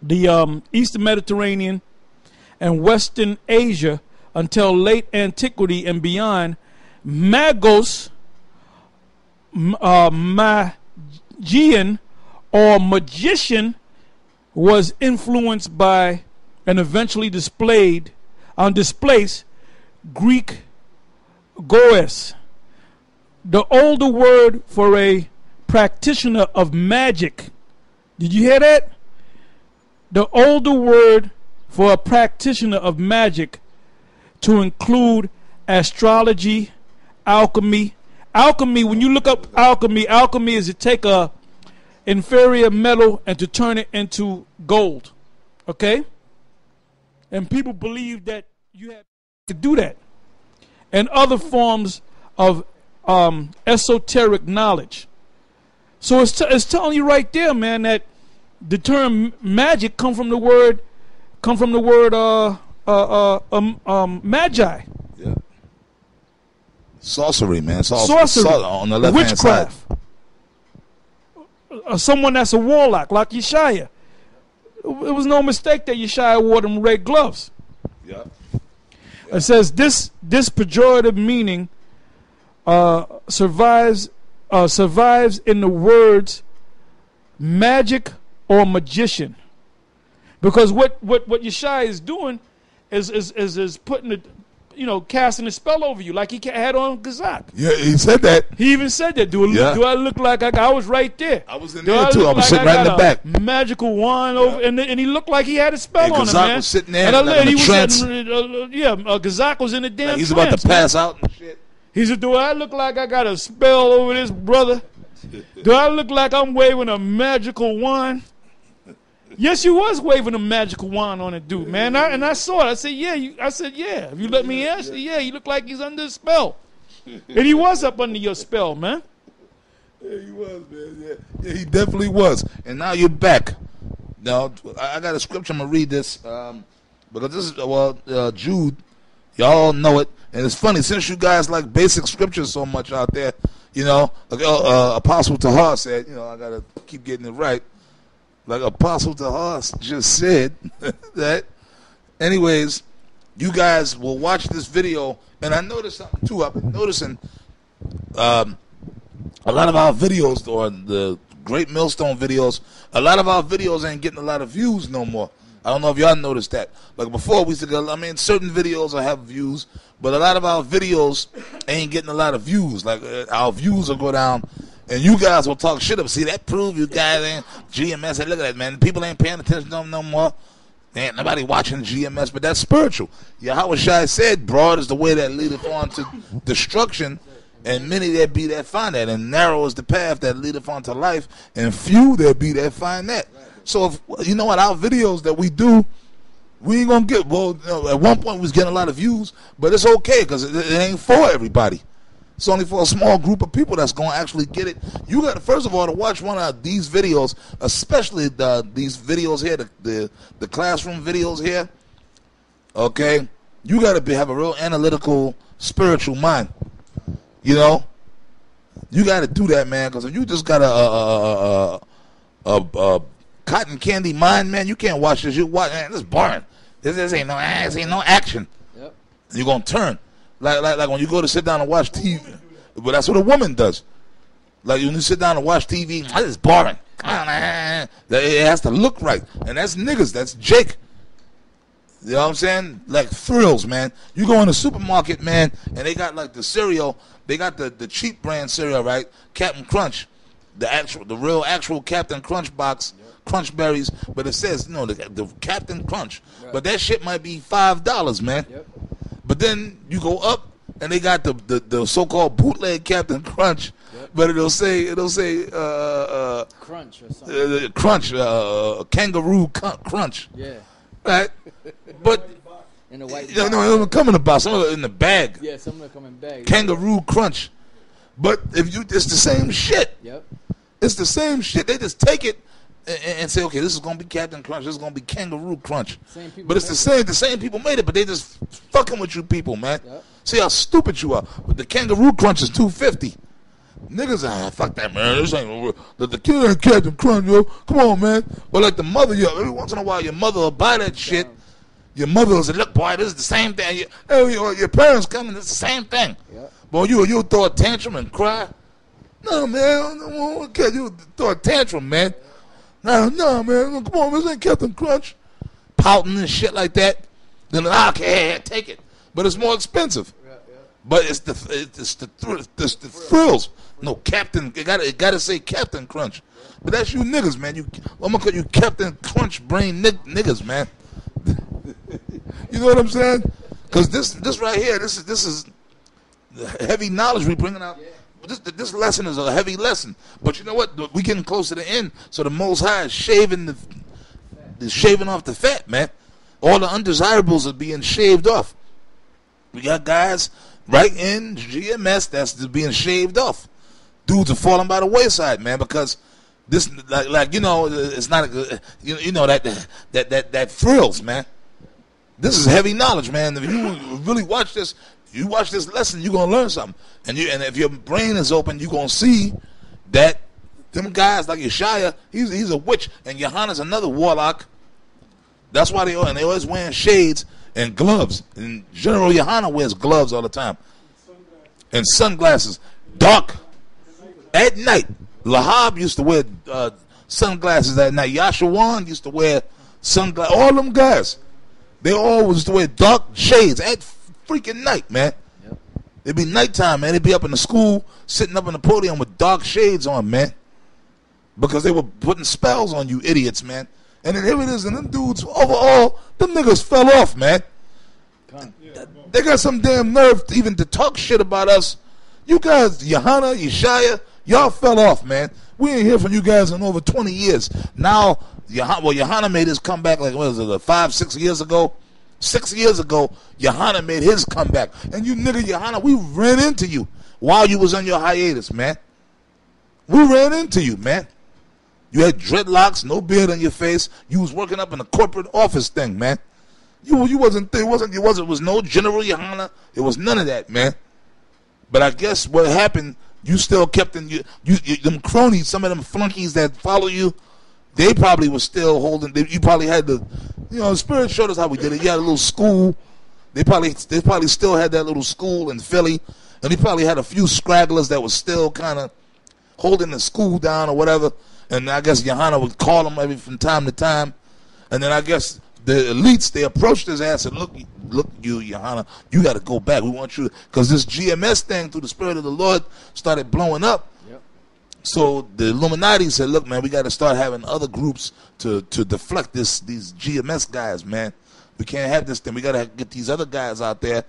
the Eastern Mediterranean and Western Asia until late antiquity and beyond, Magos, Magian, or magician was influenced by and eventually displaced Greek goes. The older word for a practitioner of magic. Did you hear that? The older word for a practitioner of magic to include astrology, alchemy. Alchemy, when you look up alchemy is to take a inferior metal and to turn it into gold. Okay? And people believe that you have to do that. And other forms of esoteric knowledge. So it's telling you right there, man, that the term magic come from the word magi. Yeah. Sorcery, man. Sorcery. On the left-hand side. Witchcraft. Someone that's a warlock, like Yeshaya. It was no mistake that Yeshaya wore them red gloves. Yeah. It says this pejorative meaning survives in the words magic or magician, because what Yeshaya is doing is putting the, casting a spell over you, like he had on Gazak. Yeah, he said that. He even said that. Do I look like I was right there? I was in there too. I was sitting right in the back. Magical wand over, and he looked like he had a spell on him, Gazak man. was sitting there, and like in a trance. Gazak was in a damn Like he's trance, about to pass out and shit. He said, do I look like I got a spell over this brother? Do I look like I'm waving a magical wand? Yes, you was waving a magical wand on it, dude, man. And I saw it. I said, yeah. If you let me answer, yeah, you look like he's under a spell. And he was up under your spell, man. Yeah, he was, man. Yeah, he definitely was. And now you're back. Now, I got a scripture. I'm going to read this. Because this is, Jude, y'all know it. And it's funny, since you guys like basic scriptures so much out there, you know, Apostle Tahar said, you know, I got to keep getting it right. Like Apostle Tahar just said that. Anyways, you guys will watch this video. And I noticed something, too. I've been noticing a lot of our videos, or the Great Millstone videos, a lot of our videos ain't getting a lot of views no more. I don't know if y'all noticed that. Like before, we used to go, I mean, certain videos will have views, but a lot of our videos ain't getting a lot of views. Like our views will go down, and you guys will talk shit up. See, that prove you guys ain't GMS. Hey, look at that, man. People ain't paying attention to them no more. Ain't nobody watching GMS, but that's spiritual. Yahweh Shai said, broad is the way that leadeth on to destruction, and many there be that find that, and narrow is the path that leadeth on to life, and few there be that find that. So, if, you know what, our videos that we do, we ain't going to get, well, at one point we was getting a lot of views, but it's okay because it ain't for everybody. It's only for a small group of people that's going to actually get it. You got to, first of all, to watch one of these videos, especially these videos here, the classroom videos here, okay? You got to have a real analytical, spiritual mind, you know? You got to do that, man, because if you just got a cotton candy mind, man, you can't watch this. You watch, man, this is boring. This ain't no action. Yep. You're gonna turn like when you go to sit down and watch TV. But that's what a woman does. Like when you sit down and watch TV, this is boring. It has to look right, and that's niggas. That's Jake. You know what I'm saying? Like thrills, man. You go in the supermarket, man, and they got like the cereal. They got the cheap brand cereal, right? Captain Crunch, the real actual Captain Crunch box. Crunch berries, but it says, you know, the Captain Crunch. Right. But that shit might be $5, man. Yep. But then you go up and they got the so-called bootleg Captain Crunch, yep. But it'll say Crunch or something. Crunch, kangaroo Crunch. Yeah. Right? But in the white, it'll come in a box, some of it in the bag. Yeah, some of it come in bags. Kangaroo Crunch. But it's the same shit. Yep. It's the same shit. They just take it and say, okay, this is going to be Captain Crunch, this is going to be Kangaroo Crunch. But it's the same people made it, but they just fucking with you people, man. Yep. See how stupid you are. But the Kangaroo Crunch is $2.50. Niggas, fuck that, man. This ain't the kid ain't Captain Crunch, yo. Come on, man. Or like the mother, every once in a while, your mother will buy that shit. Your mother will say, look, boy, this is the same thing. Your parents coming, it's the same thing. Yep. Boy, you'll throw a tantrum and cry. No, man, you throw a tantrum, man. No, man, come on, this ain't Captain Crunch. Pouting and shit like that. Then, okay, take it. But it's more expensive. Yeah. But it's the thrills. No, Captain, it gotta say Captain Crunch. But that's you niggas, man. I'm gonna call you Captain Crunch brain niggas, man. You know what I'm saying? Because this right here, this is the heavy knowledge we bringing out. Yeah. This lesson is a heavy lesson, but you know what? We getting close to the end, so the Most High is shaving off the fat, man. All the undesirables are being shaved off. We got guys right in GMS that's being shaved off. Dudes are falling by the wayside, man, because this, like you know, it's not you know that thrills, man. This is heavy knowledge, man. If you really watch this. You watch this lesson, you're going to learn something. And if your brain is open, you're going to see that them guys like Yeshaya, he's a witch. And Yohana's another warlock. That's why they always wearing shades and gloves. And General Yohana wears gloves all the time. And sunglasses. Dark. At night. Lahab used to wear sunglasses at night. Yashawan used to wear sunglasses. All them guys. They all used to wear dark shades at freaking night, man. Yep. It'd be nighttime, man. They'd be up in the school, sitting up on the podium with dark shades on, man. Because they were putting spells on you idiots, man. And then here it is, and them dudes, overall, them niggas fell off, man. They got some damn nerve even to talk shit about us You guys, Yohana, Yeshaya, y'all fell off, man. We ain't hear from you guys in over 20 years. Now, Yohana made his comeback like, what was it, 5, 6 years ago? 6 years ago, Yohana made his comeback. And you nigga, Yohana, we ran into you while you was on your hiatus, man. We ran into you, man. You had dreadlocks, no beard on your face. You was working up in a corporate office thing, man. You wasn't there. It was no General Yohana. It was none of that, man. But I guess what happened, you still kept in you them cronies, some of them flunkies that follow you, they probably were still holding. You probably had the, the Spirit showed us how we did it. You had a little school. They probably still had that little school in Philly, and he probably had a few scragglers that was still kind of holding the school down or whatever. And I guess Yohana would call him maybe from time to time, and then I guess the elites, they approached his ass and look, you Yohana, you got to go back. We want you, because this GMS thing through the Spirit of the Lord started blowing up. Yep. So the Illuminati said, look, man, we got to start having other groups to deflect these GMS guys, man. We can't have this thing. We got to get these other guys out there,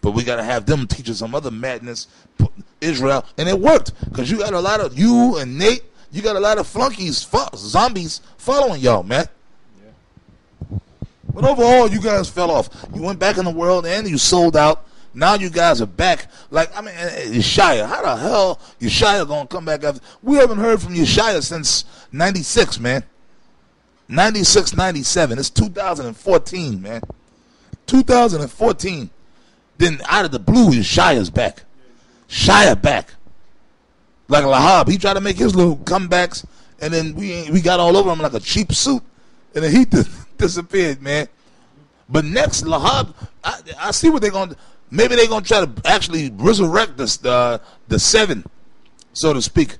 but we got to have them teach us some other madness, Israel. And it worked, because you got a lot of, you and Nate, you got a lot of flunkies, zombies following y'all, man. But overall, you guys fell off. You went back in the world and you sold out. Now you guys are back. Like, I mean, Yeshaya. How the hell Yeshaya going to come back after? We haven't heard from Yeshaya since 96, man. 96, 97. It's 2014, man. 2014. Then out of the blue, Yeshaya's back. Shia back. Like Lahab. He tried to make his little comebacks, and then we got all over him like a cheap suit. And then he disappeared, man. But next, Lahab, I see what they're going to do. Maybe they're going to try to actually resurrect the seven, so to speak.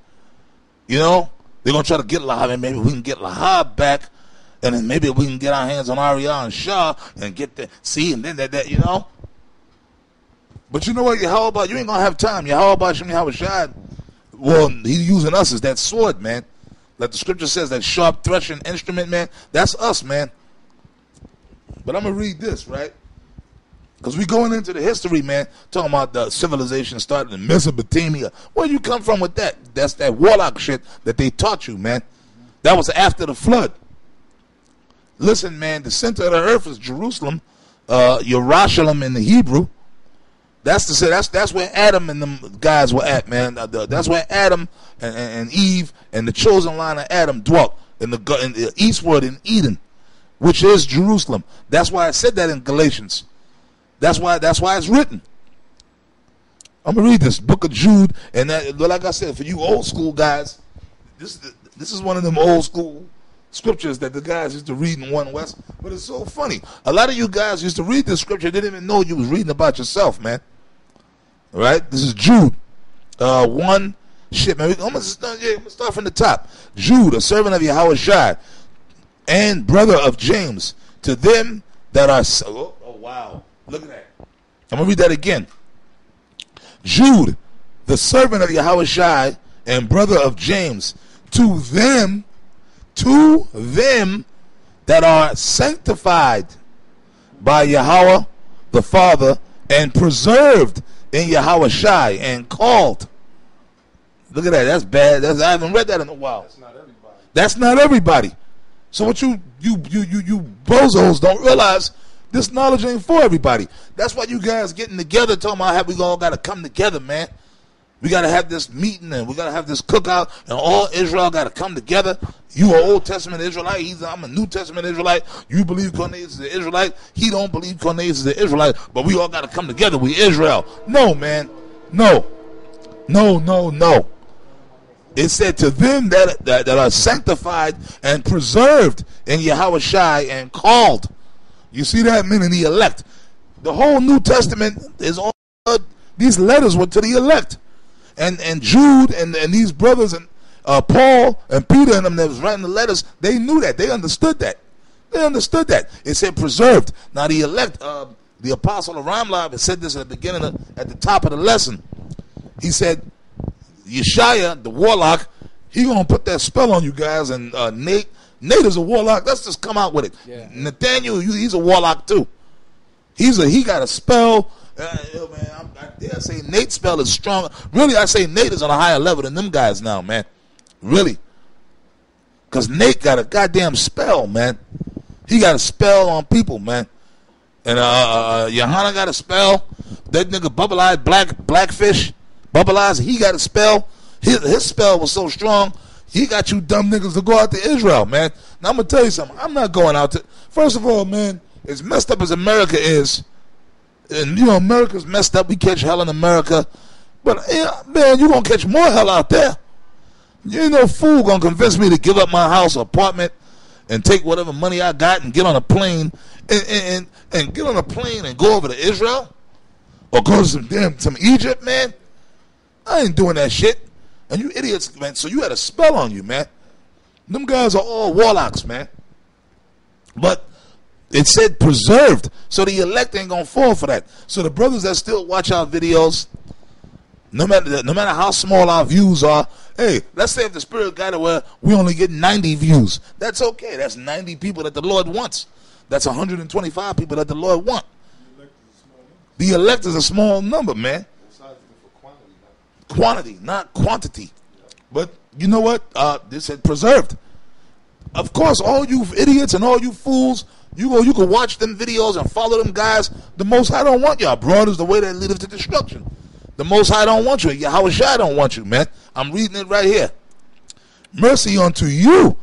They're going to try to get Lahab, and maybe we can get Lahab back, and then maybe we can get our hands on Ariel and Shah and get that. See, and then that. But you know what? You ain't going to have time. Yahweh Shad. Well, he's using us as that sword, man. Like the scripture says, that sharp threshing instrument, man. That's us, man. But I'm going to read this, right? Because we going into the history, man, talking about the civilization starting in Mesopotamia. Where you come from with that? That's that warlock shit that they taught you, man. That was after the flood. Listen, man, the center of the earth is Jerusalem, Yerushalayim in the Hebrew. That's where Adam and them guys were at, man. That's where Adam and Eve and the chosen line of Adam dwelt in the eastward in Eden, which is Jerusalem. That's why I said that in Galatians. That's why it's written. I'm gonna read this book of Jude, and like I said, for you old school guys, this is one of them old school scriptures that the guys used to read in One West. But it's so funny. A lot of you guys used to read this scripture, didn't even know you was reading about yourself, man. All right, this is Jude. Man. I'm gonna start from the top. Jude, a servant of Yahweh Shai, and brother of James, to them that are. Oh wow! Look at that. I'm gonna read that again. Jude, the servant of Yahweh Shai, and brother of James, to them that are sanctified by Yahweh the Father and preserved in Yahweh Shai and called. Look at that. That's bad. I haven't read that in a while. That's not everybody. So what you bozos don't realize, this knowledge ain't for everybody. That's why you guys getting together talking about how we all got to come together, man. We got to have this meeting and we got to have this cookout and all Israel got to come together. You are Old Testament Israelite. I'm a New Testament Israelite. You believe Cornelius is the Israelite. He don't believe Cornelius is the Israelite. But we all got to come together. We Israel. No, man. No. It said to them that are sanctified and preserved in Yahweh Shai and called. You see that? Meaning the elect. The whole New Testament is all, these letters were to the elect. And Jude and these brothers and Paul and Peter and them that was writing the letters, they knew that. They understood that. It said preserved. Now the elect, the apostle of Ramlab had said this at the beginning, at the top of the lesson. He said, Yeshaya, the warlock, he gonna put that spell on you guys. And Nate is a warlock. Let's just come out with it. Yeah. Nathaniel, he's a warlock too. He got a spell, Yo, man, I say Nate's spell is strong. Really, I say Nate is on a higher level than them guys now, man. Really. Because Nate got a goddamn spell, man. He got a spell on people, man. And Johanna got a spell. That nigga bubble-eyed blackfish, bubble-eyed, he got a spell. His spell was so strong, he got you dumb niggas to go out to Israel, man. Now, I'm going to tell you something. I'm not going out to... First of all, man, as messed up as America is, and, you know, America's messed up. We catch hell in America. But, man, you going to catch more hell out there. You ain't no fool going to convince me to give up my house or apartment and take whatever money I got and get on a plane and get on a plane and go over to Israel or go to some Egypt, man. I ain't doing that shit. And you idiots, man, so you had a spell on you, man. Them guys are all warlocks, man. But it said preserved, so the elect ain't gonna fall for that. So the brothers that still watch our videos, no matter how small our views are, hey, let's say if the Spirit got it where we only get 90 views, that's okay. That's 90 people that the Lord wants. That's 125 people that the Lord wants. The elect is a small number, man. Quantity, not quantity. But you know what? This said preserved. Of course, all you idiots and all you fools, you can watch them videos and follow them guys. The Most High don't want y'all. Broad is the way that leadeth to destruction. The Most High don't want you. Yahweh Shai don't want you, man. I'm reading it right here. Mercy unto you,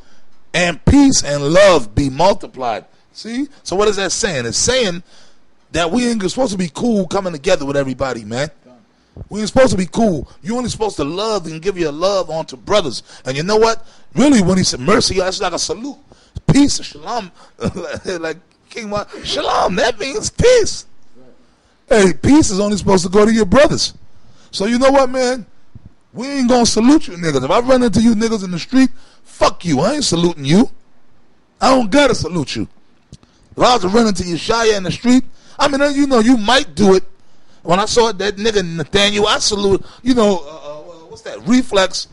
and peace and love be multiplied. See? So what is that saying? It's saying that we ain't supposed to be cool coming together with everybody, man. We ain't supposed to be cool. You only supposed to love and give your love onto brothers. And you know what? Really, when he said mercy, that's like a salute. Peace, shalom. Like King Mark, shalom, that means peace. Hey, peace is only supposed to go to your brothers. So you know what, man? We ain't gonna salute you niggas. If I run into you niggas in the street, fuck you. I ain't saluting you. I don't gotta salute you. If I was to run into Yeshaya in the street, I mean, you know, you might do it. When I saw that nigga Nathaniel, I salute, you know, what's that, reflex,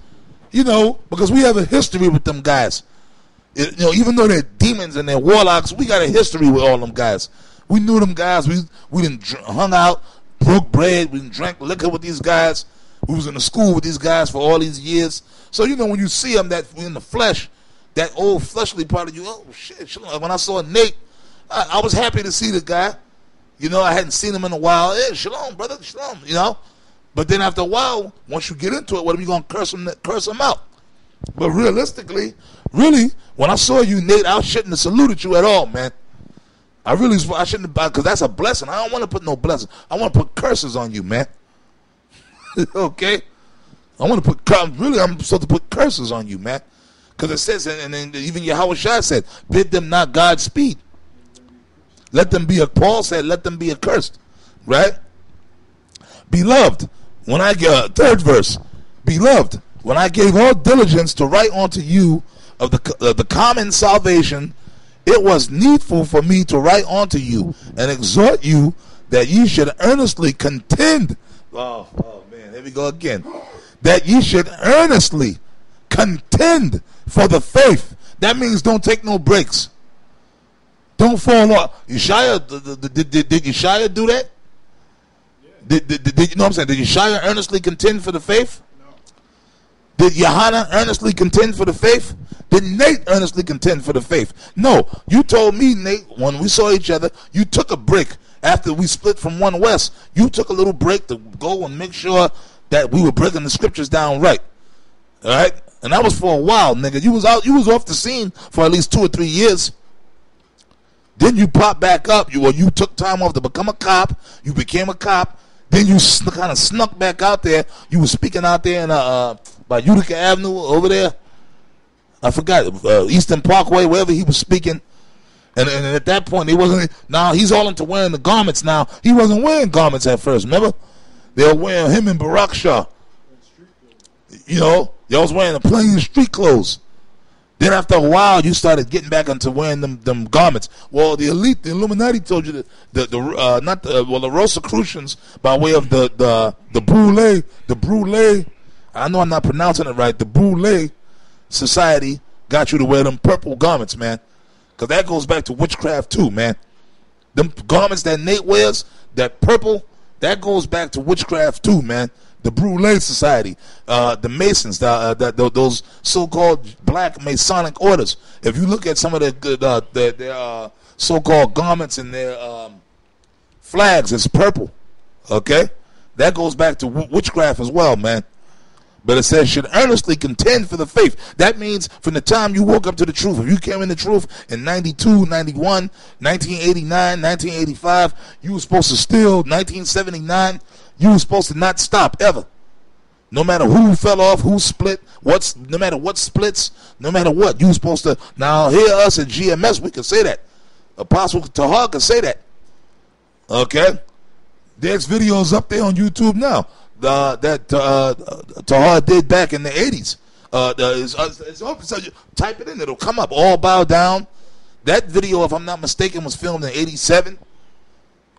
you know, because we have a history with them guys. You know, even though they're demons and they're warlocks, we got a history with all them guys. We knew them guys. We done hung out, broke bread. We done drank liquor with these guys. We was in the school with these guys for all these years. So, you know, when you see them that in the flesh, that old fleshly part of you, oh, shit. When I saw Nate, I was happy to see the guy. You know, I hadn't seen him in a while. Hey, shalom, brother, shalom, you know. But then after a while, once you get into it, what are you going to curse him out? But realistically, really, when I saw you, Nate, I shouldn't have saluted you at all, man. I shouldn't have, because that's a blessing. I don't want to put no blessing. I want to put curses on you, man. Okay? I want to put, I'm supposed to put curses on you, man. Because it says, and even Yahweh Shai said, bid them not Godspeed. Let them be, Paul said, let them be accursed. Right? Beloved, when I get, third verse, beloved, when I gave all diligence to write unto you of the common salvation, it was needful for me to write unto you and exhort you that ye should earnestly contend. Oh man, here we go again. That ye should earnestly contend for the faith. That means don't take no breaks. Don't fall off. Yeshaya, did Yeshaya do that? Did you know what I'm saying? Did Yeshaya earnestly contend for the faith? No. Did Johanna earnestly contend for the faith? Did Nate earnestly contend for the faith? No. You told me, Nate, when we saw each other, you took a break after we split from One West. You took a little break to go and make sure that we were breaking the scriptures down right. All right? And that was for a while, nigga. You was off the scene for at least 2 or 3 years. Then you popped back up. You took time off to become a cop. You became a cop. Then you kind of snuck back out there. You were speaking out there in by Utica Avenue over there. I forgot, Eastern Parkway, wherever he was speaking. And at that point, he wasn't. Now he's all into wearing the garments. Now he wasn't wearing garments at first. Remember, they were wearing him in Barak Shah. You know, y'all was wearing the plain street clothes. Then after a while, you started getting back into wearing them garments. Well, the elite, the Illuminati told you that the Rosicrucians, by way of the Brule, I know I'm not pronouncing it right, the Brule Society got you to wear them purple garments, man. Because that goes back to witchcraft too, man. Them garments that Nate wears, that purple, That goes back to witchcraft too, man. The Brûlé Society, the Masons, those so-called black Masonic orders. If you look at some of their so-called garments and their flags, it's purple. Okay, that goes back to witchcraft as well, man. But it says, should earnestly contend for the faith. That means from the time you woke up to the truth. If you came in the truth in 92, 91, 1989, 1985, you were supposed to still, 1979, you were supposed to not stop ever. No matter who fell off, who split, no matter what splits, no matter what, you were supposed to. Now, here us at GMS, we can say that. Apostle Tahar can say that. Okay? There's videos up there on YouTube now. That Tahar did back in the 80s. Type it in, it'll come up. All bow down. That video, if I'm not mistaken, was filmed in 87,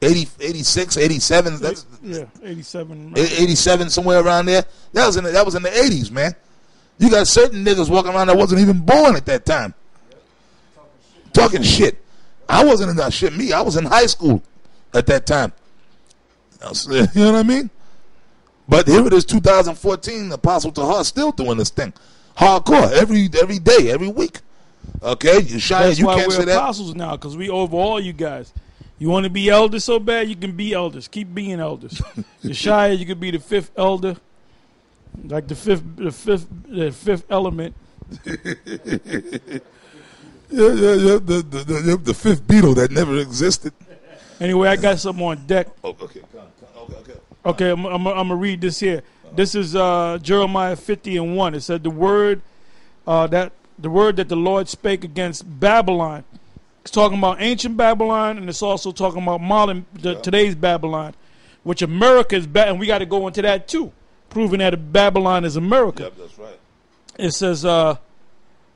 86, 87. That's, yeah, 87. 87, somewhere around there. That was in the 80s, man. You got certain niggas walking around that wasn't even born at that time. Talking shit. I wasn't in that shit. I was in high school at that time. You know what I mean? But here it is, 2014, Apostle Tahar still doing this thing. Hardcore, every day, every week. Okay? That's you why can't we're say apostles that now, because we over all you guys. You want to be elders so bad, you can be elders. Keep being elders. Yeshaya, you could be the fifth elder, like the fifth element. The fifth beetle that never existed. Anyway, I got something on deck. Okay. Okay, I'm going to read this here. This is Jeremiah 50:1. It said the word that the Lord spake against Babylon. It's talking about ancient Babylon, and it's also talking about today's Babylon, which America is and we got to go into that too, proving that Babylon is America. Yep, that's right. It says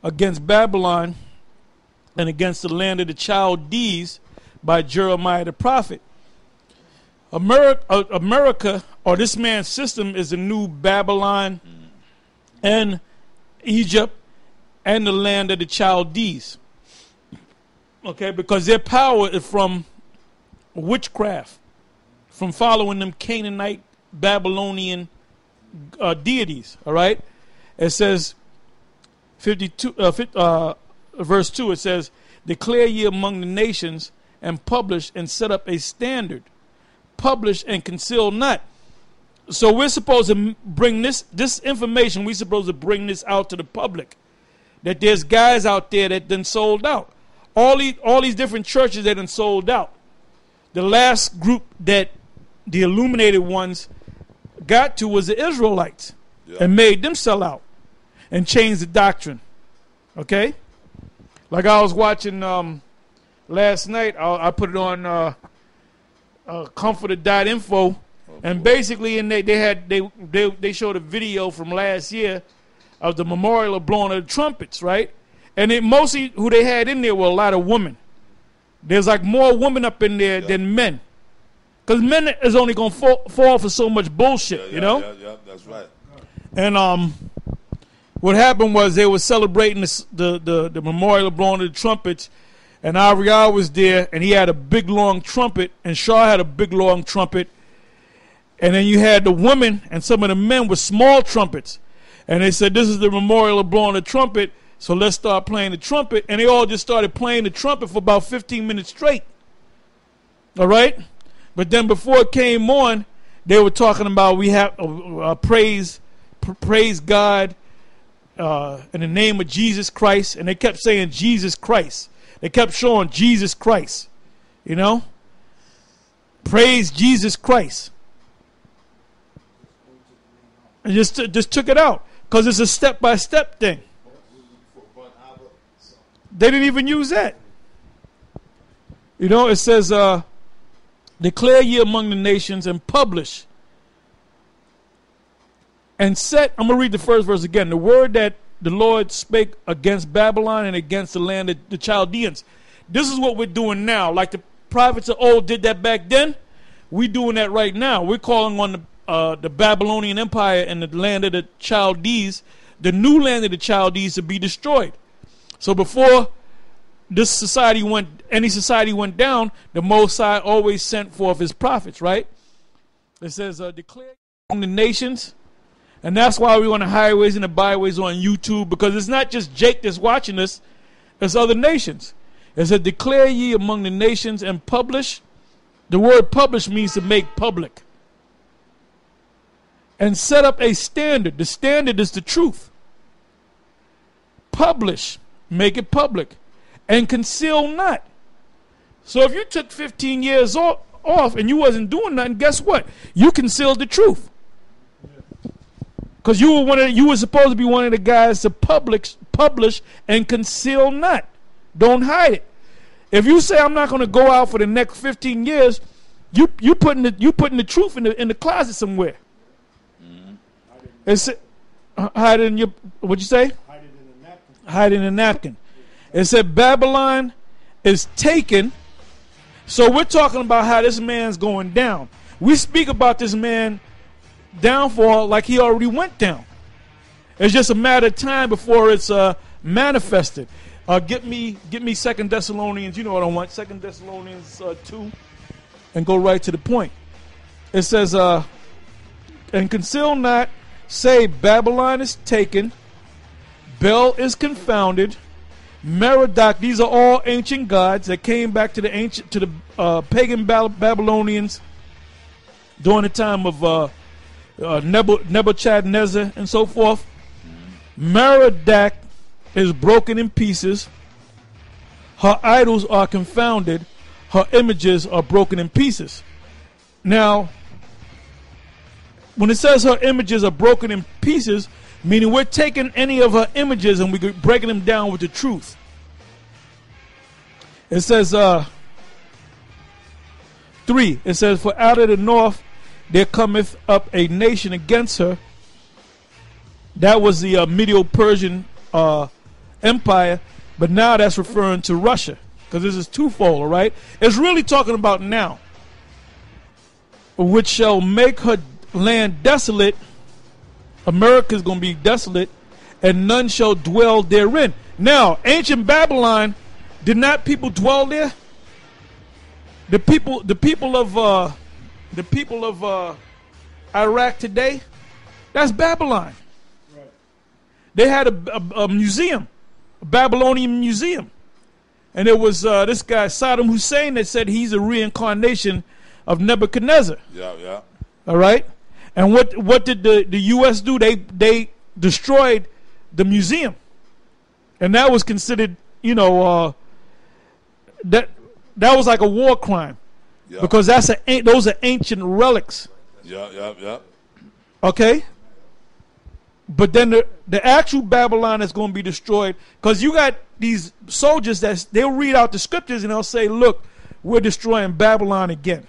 against Babylon and against the land of the Chaldees by Jeremiah the prophet. America, or this man's system, is the new Babylon and Egypt and the land of the Chaldees. Okay, because their power is from witchcraft, from following them Canaanite, Babylonian deities. All right, it says 52, verse 2. It says, "Declare ye among the nations, and publish and set up a standard. Publish and conceal not." So we're supposed to bring this information. We're supposed to bring this out to the public, that there's guys out there that done sold out. All these different churches that done sold out. The last group that the illuminated ones got to was the Israelites, and made them sell out and change the doctrine. Okay, like I was watching last night. I put it on comforted.info, and basically they showed a video from last year of the memorial of blowing of the trumpets, right? And mostly who they had in there were a lot of women. There's like more women up in there than men, because men is only gonna fall for so much bullshit, you know. Yeah, that's right. And what happened was they were celebrating the memorial of blowing of the trumpets. And Ariel was there, and he had a big, long trumpet, and Shaw had a big, long trumpet. And then you had the women, and some of the men with small trumpets. And they said, this is the memorial of blowing the trumpet, so let's start playing the trumpet. And they all just started playing the trumpet for about 15 minutes straight. All right? But then before it came on, they were talking about we have praise God in the name of Jesus Christ. And they kept saying Jesus Christ. They kept showing Jesus Christ, you know? Praise Jesus Christ. And just took it out, because it's a step-by-step thing. They didn't even use that. You know, it says, declare ye among the nations and publish. And set, I'm going to read the first verse again. The word that the Lord spake against Babylon and against the land of the Chaldeans. This is what we're doing now. Like the prophets of old did that back then, we're doing that right now. We're calling on the Babylonian Empire and the land of the Chaldees, the new land of the Chaldees, to be destroyed. So before any society went down, the Most High always sent forth his prophets, right? It says, declare among the nations. And that's why we're on the highways and the byways on YouTube, because it's not just Jake that's watching us, it's other nations. It said, declare ye among the nations and publish. The word publish means to make public. And set up a standard. The standard is the truth. Publish. Make it public. And conceal not. So if you took 15 years off and you wasn't doing nothing, guess what? You concealed the truth. Because you were supposed to be one of the guys to publish and conceal not. Don't hide it. If you say I'm not going to go out for the next 15 years, you putting the truth in the closet somewhere. It's hide it in your, what'd you say? Hide it in a napkin. Hide it in a napkin. It said Babylon is taken. So we're talking about how this man's going down. We speak about this man downfall like he already went down. It's just a matter of time before it's manifested. Get me 2 Thessalonians. You know what I want. 2 Thessalonians 2, and go right to the point. It says, and conceal not, say Babylon is taken, Bel is confounded, Merodach. These are all ancient gods that came back to the pagan Babylonians during the time of Nebuchadnezzar and so forth. Merodach is broken in pieces. Her idols are confounded. Her images are broken in pieces. Now, when it says her images are broken in pieces, meaning we're taking any of her images and we're breaking them down with the truth. It says 3. It says, for out of the north there cometh up a nation against her. That was the Medo-Persian Empire, but now that's referring to Russia, because this is twofold, all right? It's really talking about now, which shall make her land desolate. America is going to be desolate, and none shall dwell therein. Now, ancient Babylon, did not people dwell there? The people of Iraq today, that's Babylon. Right. They had a museum, a Babylonian museum, and it was this guy Saddam Hussein that said he's a reincarnation of Nebuchadnezzar. Yeah. All right, and what did the U.S. do? They destroyed the museum, and that was considered, that was like a war crime, because those are ancient relics. Yeah. Okay, but then the actual Babylon is going to be destroyed, because you got these soldiers that they'll read out the scriptures and they'll say, "Look, we're destroying Babylon again."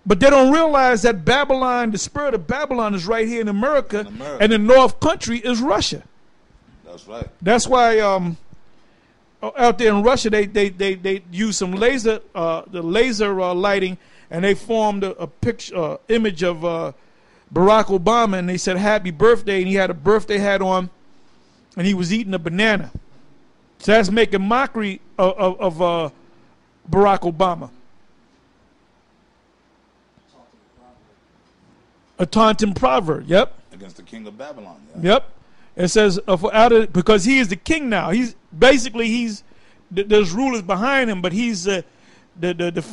But they don't realize that Babylon, the spirit of Babylon, is right here in America, and the North Country is Russia. That's right. That's why out there in Russia they use some laser lighting, and they formed a picture image of Barack Obama, and they said happy birthday, and he had a birthday hat on, and he was eating a banana. So that's making mockery of Barack Obama. A taunting proverb, yep. Against the king of Babylon. Yeah. Yep. It says because he is the king now. He's there's rulers behind him, but he's the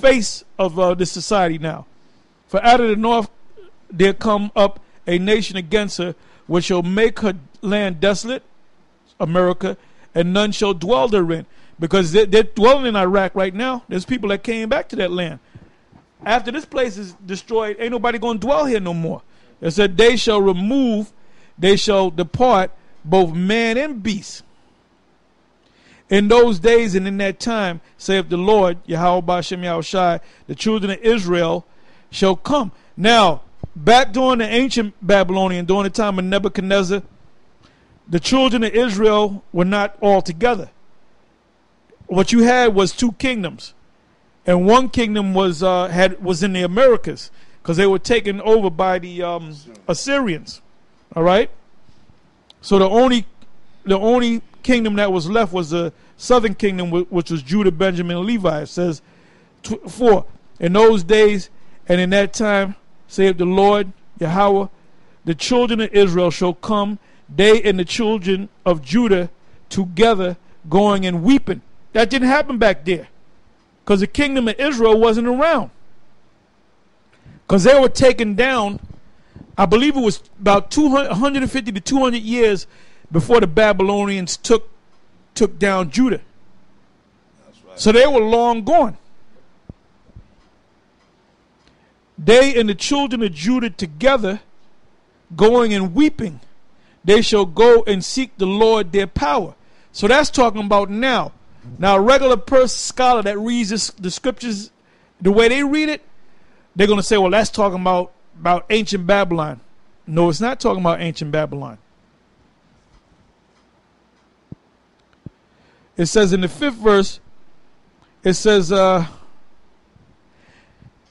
face of this society now. For out of the north there come up a nation against her, which shall make her land desolate, America, and none shall dwell therein. Because they're dwelling in Iraq right now. There's people that came back to that land. After this place is destroyed, ain't nobody going to dwell here no more. It said they shall depart, both man and beast. In those days and in that time, saith the Lord, Yahweh Ba'ashem Yahushai, the children of Israel shall come. Now, back during the ancient Babylonian, during the time of Nebuchadnezzar, the children of Israel were not all together. What you had was two kingdoms. And one kingdom was in the Americas, because they were taken over by the Assyrians. All right. So the only kingdom that was left was the southern kingdom, which was Judah, Benjamin, and Levi. It says 4. In those days, And in that time, saith the Lord Yahweh, the children of Israel shall come, they and the children of Judah together, going and weeping. That didn't happen back there, because the kingdom of Israel wasn't around. Because they were taken down, I believe it was about 150 to 200 years before the Babylonians took down Judah. That's right. So they were long gone. They and the children of Judah together, going and weeping, they shall go and seek the Lord their power. So that's talking about now. Now, a regular scholar that reads the scriptures the way they read it, they're going to say, well, that's talking about ancient Babylon. No, it's not talking about ancient Babylon. It says in the 5th verse, it says,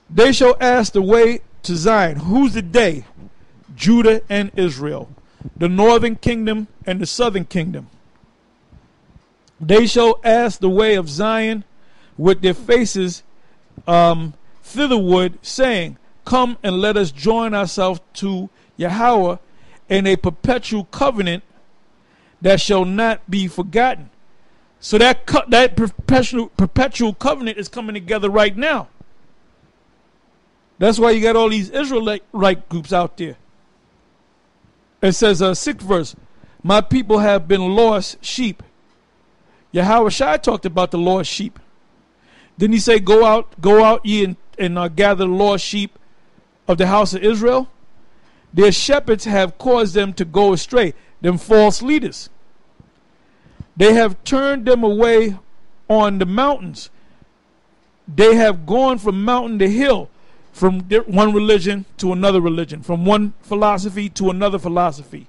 they shall ask the way to Zion. Who's the they? Judah and Israel, the northern kingdom and the southern kingdom. They shall ask the way of Zion with their faces thitherward, saying, come and let us join ourselves to Yahweh in a perpetual covenant that shall not be forgotten. So that perpetual covenant is coming together right now. That's why you got all these Israelite groups out there. It says, 6th verse, my people have been lost sheep. Yahweh Shai talked about the lost sheep. Didn't he say, go out ye and gather the lost sheep of the house of Israel? Their shepherds have caused them to go astray, them false leaders. They have turned them away on the mountains. They have gone from mountain to hill, from one religion to another religion, from one philosophy to another philosophy.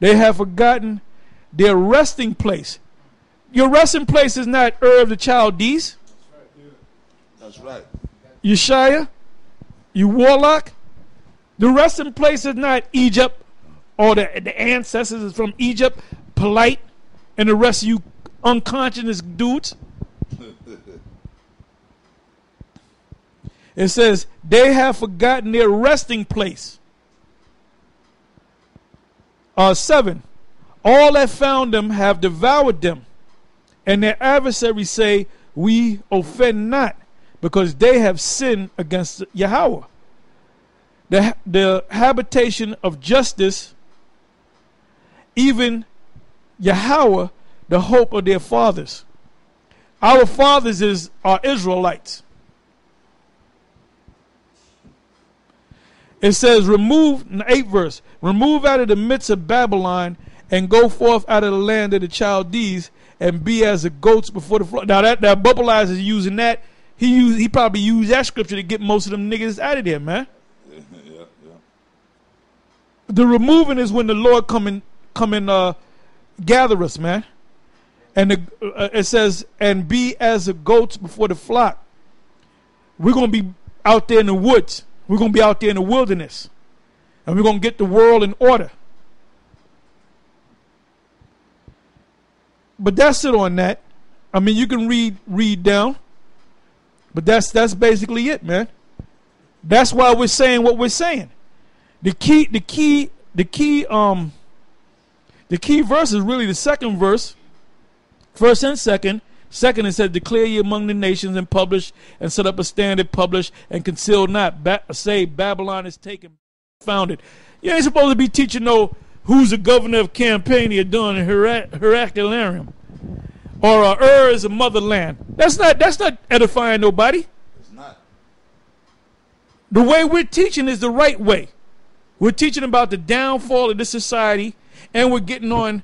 They have forgotten their resting place. Your resting place is not Ur of the Chaldees. That's right. Yeshaya, you warlock. The resting place is not Egypt, or the ancestors is from Egypt, polite, and the rest of you unconscious dudes. It says, they have forgotten their resting place. 7, all that found them have devoured them, and their adversaries say, we offend not, because they have sinned against Yahweh. The habitation of justice, even Yahweh, the hope of their fathers. Our fathers are Israelites. It says, remove, in the 8th verse, remove out of the midst of Babylon and go forth out of the land of the Chaldees and be as the goats before the flood. Now that Bubbleizer is using that. He probably used that scripture to get most of them niggas out of there, man. Yeah. The removing is when the Lord come and gather us, man. And it says, and be as the goats before the flock. We're going to be out there in the woods. We're going to be out there in the wilderness. And we're going to get the world in order. But that's it on that. I mean, you can read down. But that's basically it, man. That's why we're saying what we're saying. The key verse is really the second verse. First and second. Second, it says, declare ye among the nations and publish and set up a standard, publish and conceal not. Say Babylon is taken, founded. You ain't supposed to be teaching who's the governor of Campania during Heraculaneum. Or Ur is a motherland. That's not edifying nobody. It's not. The way we're teaching is the right way. We're teaching about the downfall of this society, and we're getting on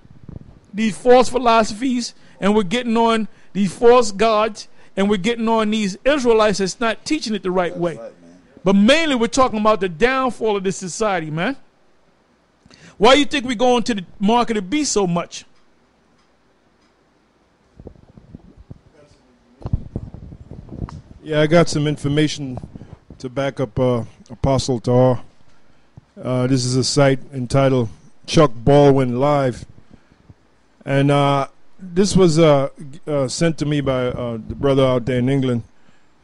these false philosophies, and we're getting on these false gods, and we're getting on these Israelites that's not teaching it the right way. Right, but mainly we're talking about the downfall of this society, man. Why do you think we go into the mark of the beast so much? Yeah, I got some information to back up Apostle Tar. This is a site entitled Chuck Baldwin Live. And this was sent to me by the brother out there in England.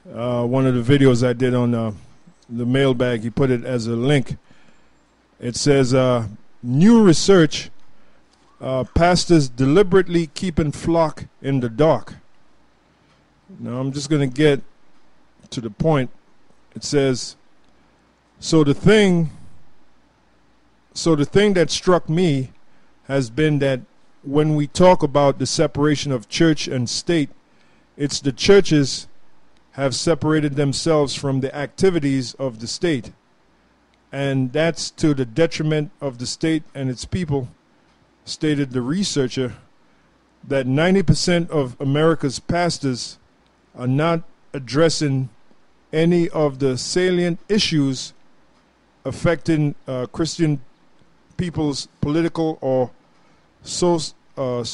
One of the videos I did on the mailbag. He put it as a link. It says, new research, pastors deliberately keeping flock in the dark. Now I'm just going to get to the point. It says, so the thing that struck me has been that when we talk about the separation of church and state, it's the churches have separated themselves from the activities of the state. And that's to the detriment of the state and its people, stated the researcher, that 90% of America's pastors are not addressing any of the salient issues affecting Christian people's political or societal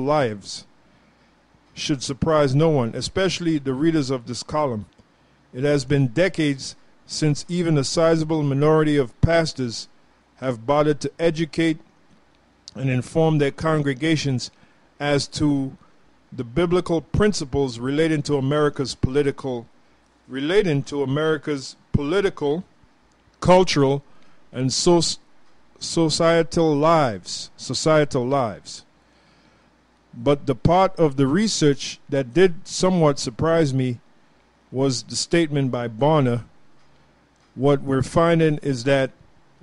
lives. Should surprise no one, especially the readers of this column. It has been decades since even a sizable minority of pastors have bothered to educate and inform their congregations as to the biblical principles relating to America's political, cultural, and societal lives. But the part of the research that did somewhat surprise me was the statement by Bonner. What we're finding is that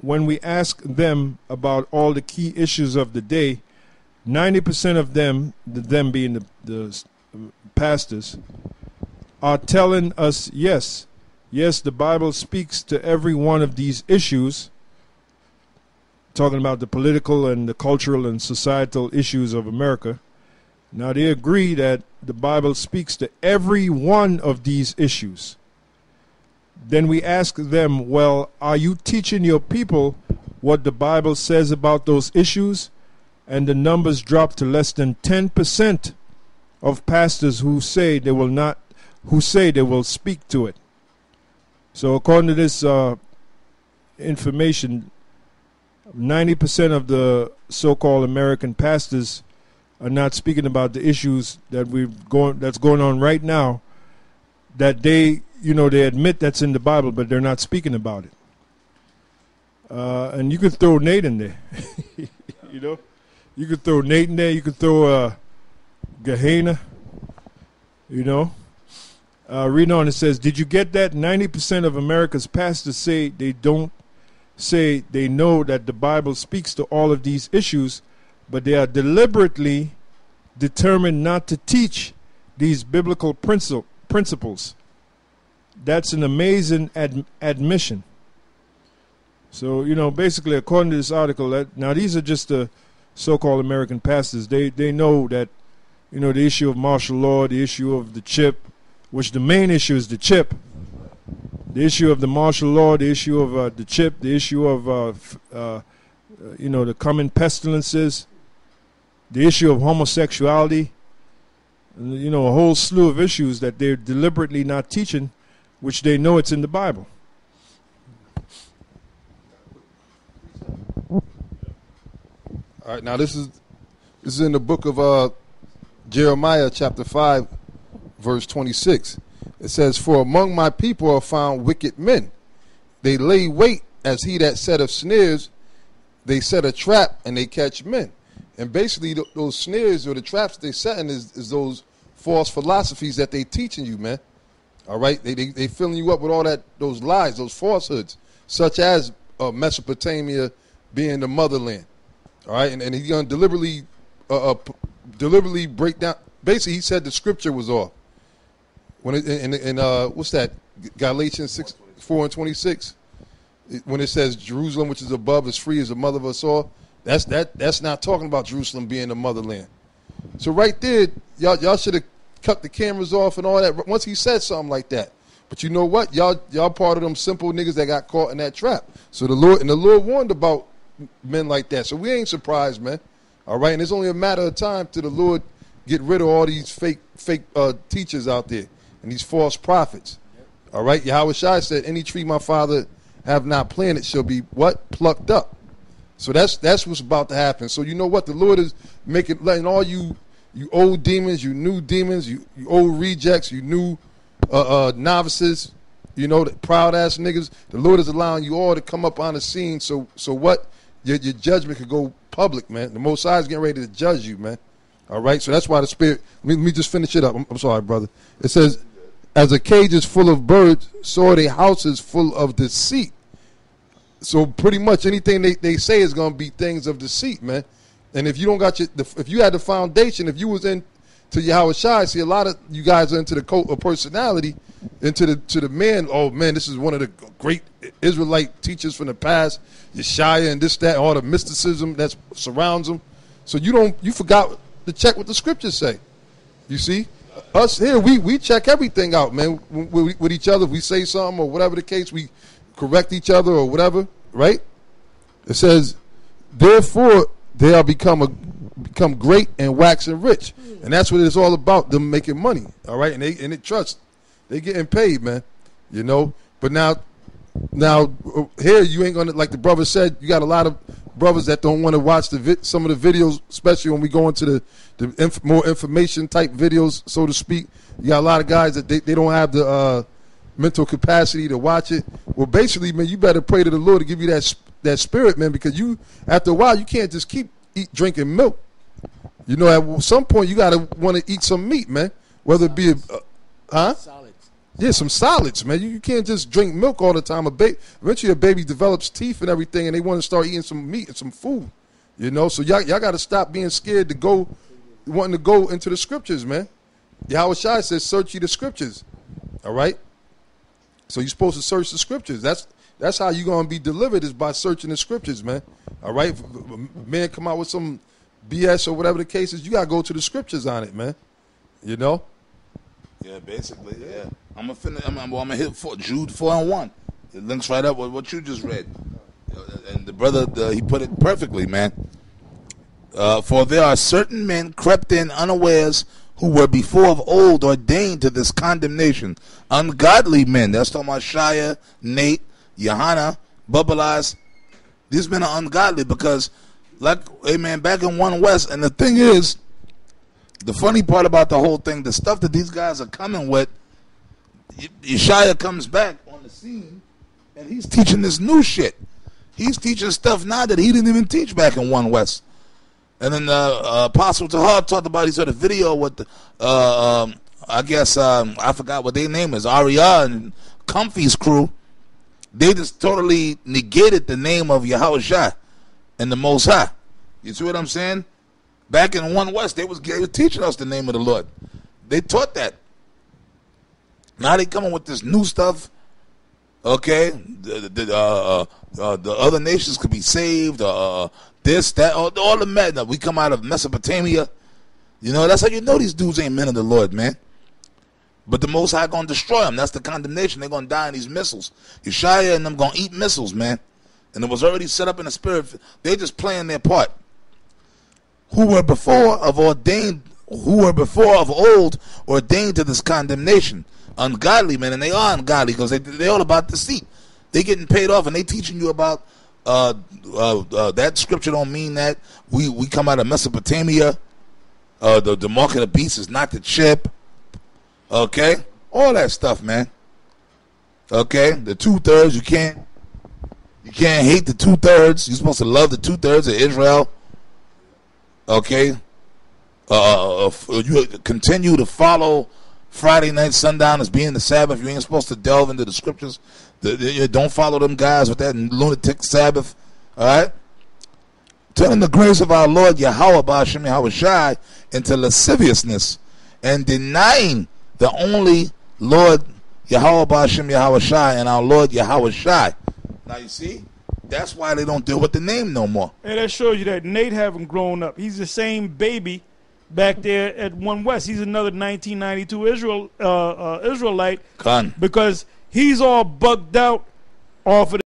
when we ask them about all the key issues of the day, 90% of them being the pastors, are telling us, yes, the Bible speaks to every one of these issues, talking about the political and the cultural and societal issues of America. Now they agree that the Bible speaks to every one of these issues. Then we ask them, well, are you teaching your people what the Bible says about those issues? And the numbers drop to less than 10% of pastors who say they will speak to it. So according to this information, 90% of the so-called American pastors are not speaking about the issues that's going on right now, that they admit that's in the Bible, but they're not speaking about it. And you could throw Nate in there. You could throw Nate in there. You could throw Gehenna. Reading on, it says, did you get that? 90% of America's pastors say they know that the Bible speaks to all of these issues, but they are deliberately determined not to teach these biblical principles. That's an amazing admission. So, basically, according to this article, now these are just the so-called American pastors. They know that, the issue of martial law, the issue of the chip, which the main issue is the chip, the issue of the martial law, the issue of the chip, the issue of, the coming pestilences, the issue of homosexuality, and, a whole slew of issues that they're deliberately not teaching, which they know it's in the Bible. All right, now this is in the book of Jeremiah chapter 5, verse 26. It says, for among my people are found wicked men. They lay wait as he that setteth snares. They set a trap and they catch men. And basically those snares or the traps they setting is those false philosophies that they teaching you, man. All right, they filling you up with all those lies, those falsehoods, such as Mesopotamia being the motherland. All right, and he's going to deliberately break down. Basically, he said the scripture was off. When what's that? Galatians 4:26. When it says Jerusalem, which is above, is free as the mother of us all. That's not talking about Jerusalem being the motherland. So right there, y'all should have cut the cameras off and all that once he said something like that. But you know what? Y'all part of them simple niggas that got caught in that trap. So the Lord warned about men like that. So we ain't surprised, man. All right, and it's only a matter of time till the Lord get rid of all these fake teachers out there and these false prophets. All right, Yahweh Shai said, any tree my father have not planted shall be what? Plucked up. So that's what's about to happen. So you know what? The Lord is letting all you old demons, you new demons, you old rejects, you new novices, You know, the proud ass niggas. The Lord is allowing you all to come up on the scene. So what? Your judgment could go public, man. The Most High is getting ready to judge you, man. All right. So that's why the Spirit. Let me just finish it up. I'm sorry, brother. It says, as a cage is full of birds, so are their houses full of deceit. So pretty much anything they say is going to be things of deceit, man. And if you don't got if you had the foundation, if you was in to Yahweh Shai, see a lot of you guys are into the cult of personality, into the man. Oh man, this is one of the great Israelite teachers from the past, Yeshaya and this, that, all the mysticism that surrounds them. So you forgot to check what the scriptures say. You see, us here, we check everything out, man. With each other, if we say something or whatever the case, we correct each other or whatever, right? It says, therefore they are become great and waxing rich, and that's what it's all about. Them making money, all right, and they trust, they getting paid, man. You know, but now here you ain't gonna, like the brother said, you got a lot of brothers that don't want to watch some of the videos, especially when we go into the more information type videos, so to speak. You got a lot of guys that they don't have the mental capacity to watch it. Well, basically, man, you better pray to the Lord to give you that spirit, man, because you, after a while, you can't just keep drinking milk. You know, at some point, you gotta want to eat some meat, man. Whether it be Solids. Yeah, some solids, man. You can't just drink milk all the time. Eventually, a baby develops teeth and everything, and they want to start eating some meat and some food. You know, so y'all got to stop being scared to wanting to go into the scriptures, man. Yahweh Shai says, "Search ye the scriptures." All right. So you're supposed to search the scriptures. That's how you're gonna be delivered, is by searching the scriptures, man. All right. If a man come out with some BS or whatever the case is, you gotta go to the scriptures on it, man. You know. Yeah, basically, yeah. I'm gonna hit Jude 4:1. It links right up with what you just read, and the brother he put it perfectly, man. For there are certain men crept in unawares, who were before of old ordained to this condemnation, ungodly men. That's talking about Shia, Nate, Johanna, Bubbalaz. These men are ungodly because, like, amen, back in 1 West, and the thing is, the funny part about the whole thing, the stuff that these guys are coming with, Yeshaya comes back on the scene, and he's teaching this new shit. He's teaching stuff now that he didn't even teach back in 1 West. And then Apostle Tahar talked about, he saw the video with the, I guess, I forgot what their name is, Aria and Comfy's crew. They just totally negated the name of Yahweh Shai and the Most High. You see what I'm saying? Back in 1 West, they was teaching us the name of the Lord. They taught that. Now they coming with this new stuff. Okay, the other nations could be saved. This, that, all the madness. We come out of Mesopotamia. You know, that's how you know these dudes ain't men of the Lord, man. But the Most High going to destroy them. That's the condemnation. They're going to die in these missiles. Yeshaya and them going to eat missiles, man. And it was already set up in the spirit. They're just playing their part. Who were before of old ordained to this condemnation. Ungodly men, and they are ungodly because they all about deceit. They getting paid off, and they teaching you about that scripture don't mean that we come out of Mesopotamia. The mark of the beast is not the chip. Okay, all that stuff, man. Okay, the 2/3 you can't hate the 2/3. You're supposed to love the 2/3 of Israel. Okay, you continue to follow Friday night sundown as being the Sabbath. You ain't supposed to delve into the scriptures. Don't follow them guys with that lunatic Sabbath. All right, turning the grace of our Lord Yahweh Ba'ashem Yahweh Shai into lasciviousness and denying the only Lord Yahweh Ba'ashem Yahweh Shai and our Lord Yahweh Shai. Now you see, that's why they don't deal with the name no more. And that shows you that Nate haven't grown up. He's the same baby back there at 1 West. He's another 1992 Israelite. Con. Because he's all bugged out off of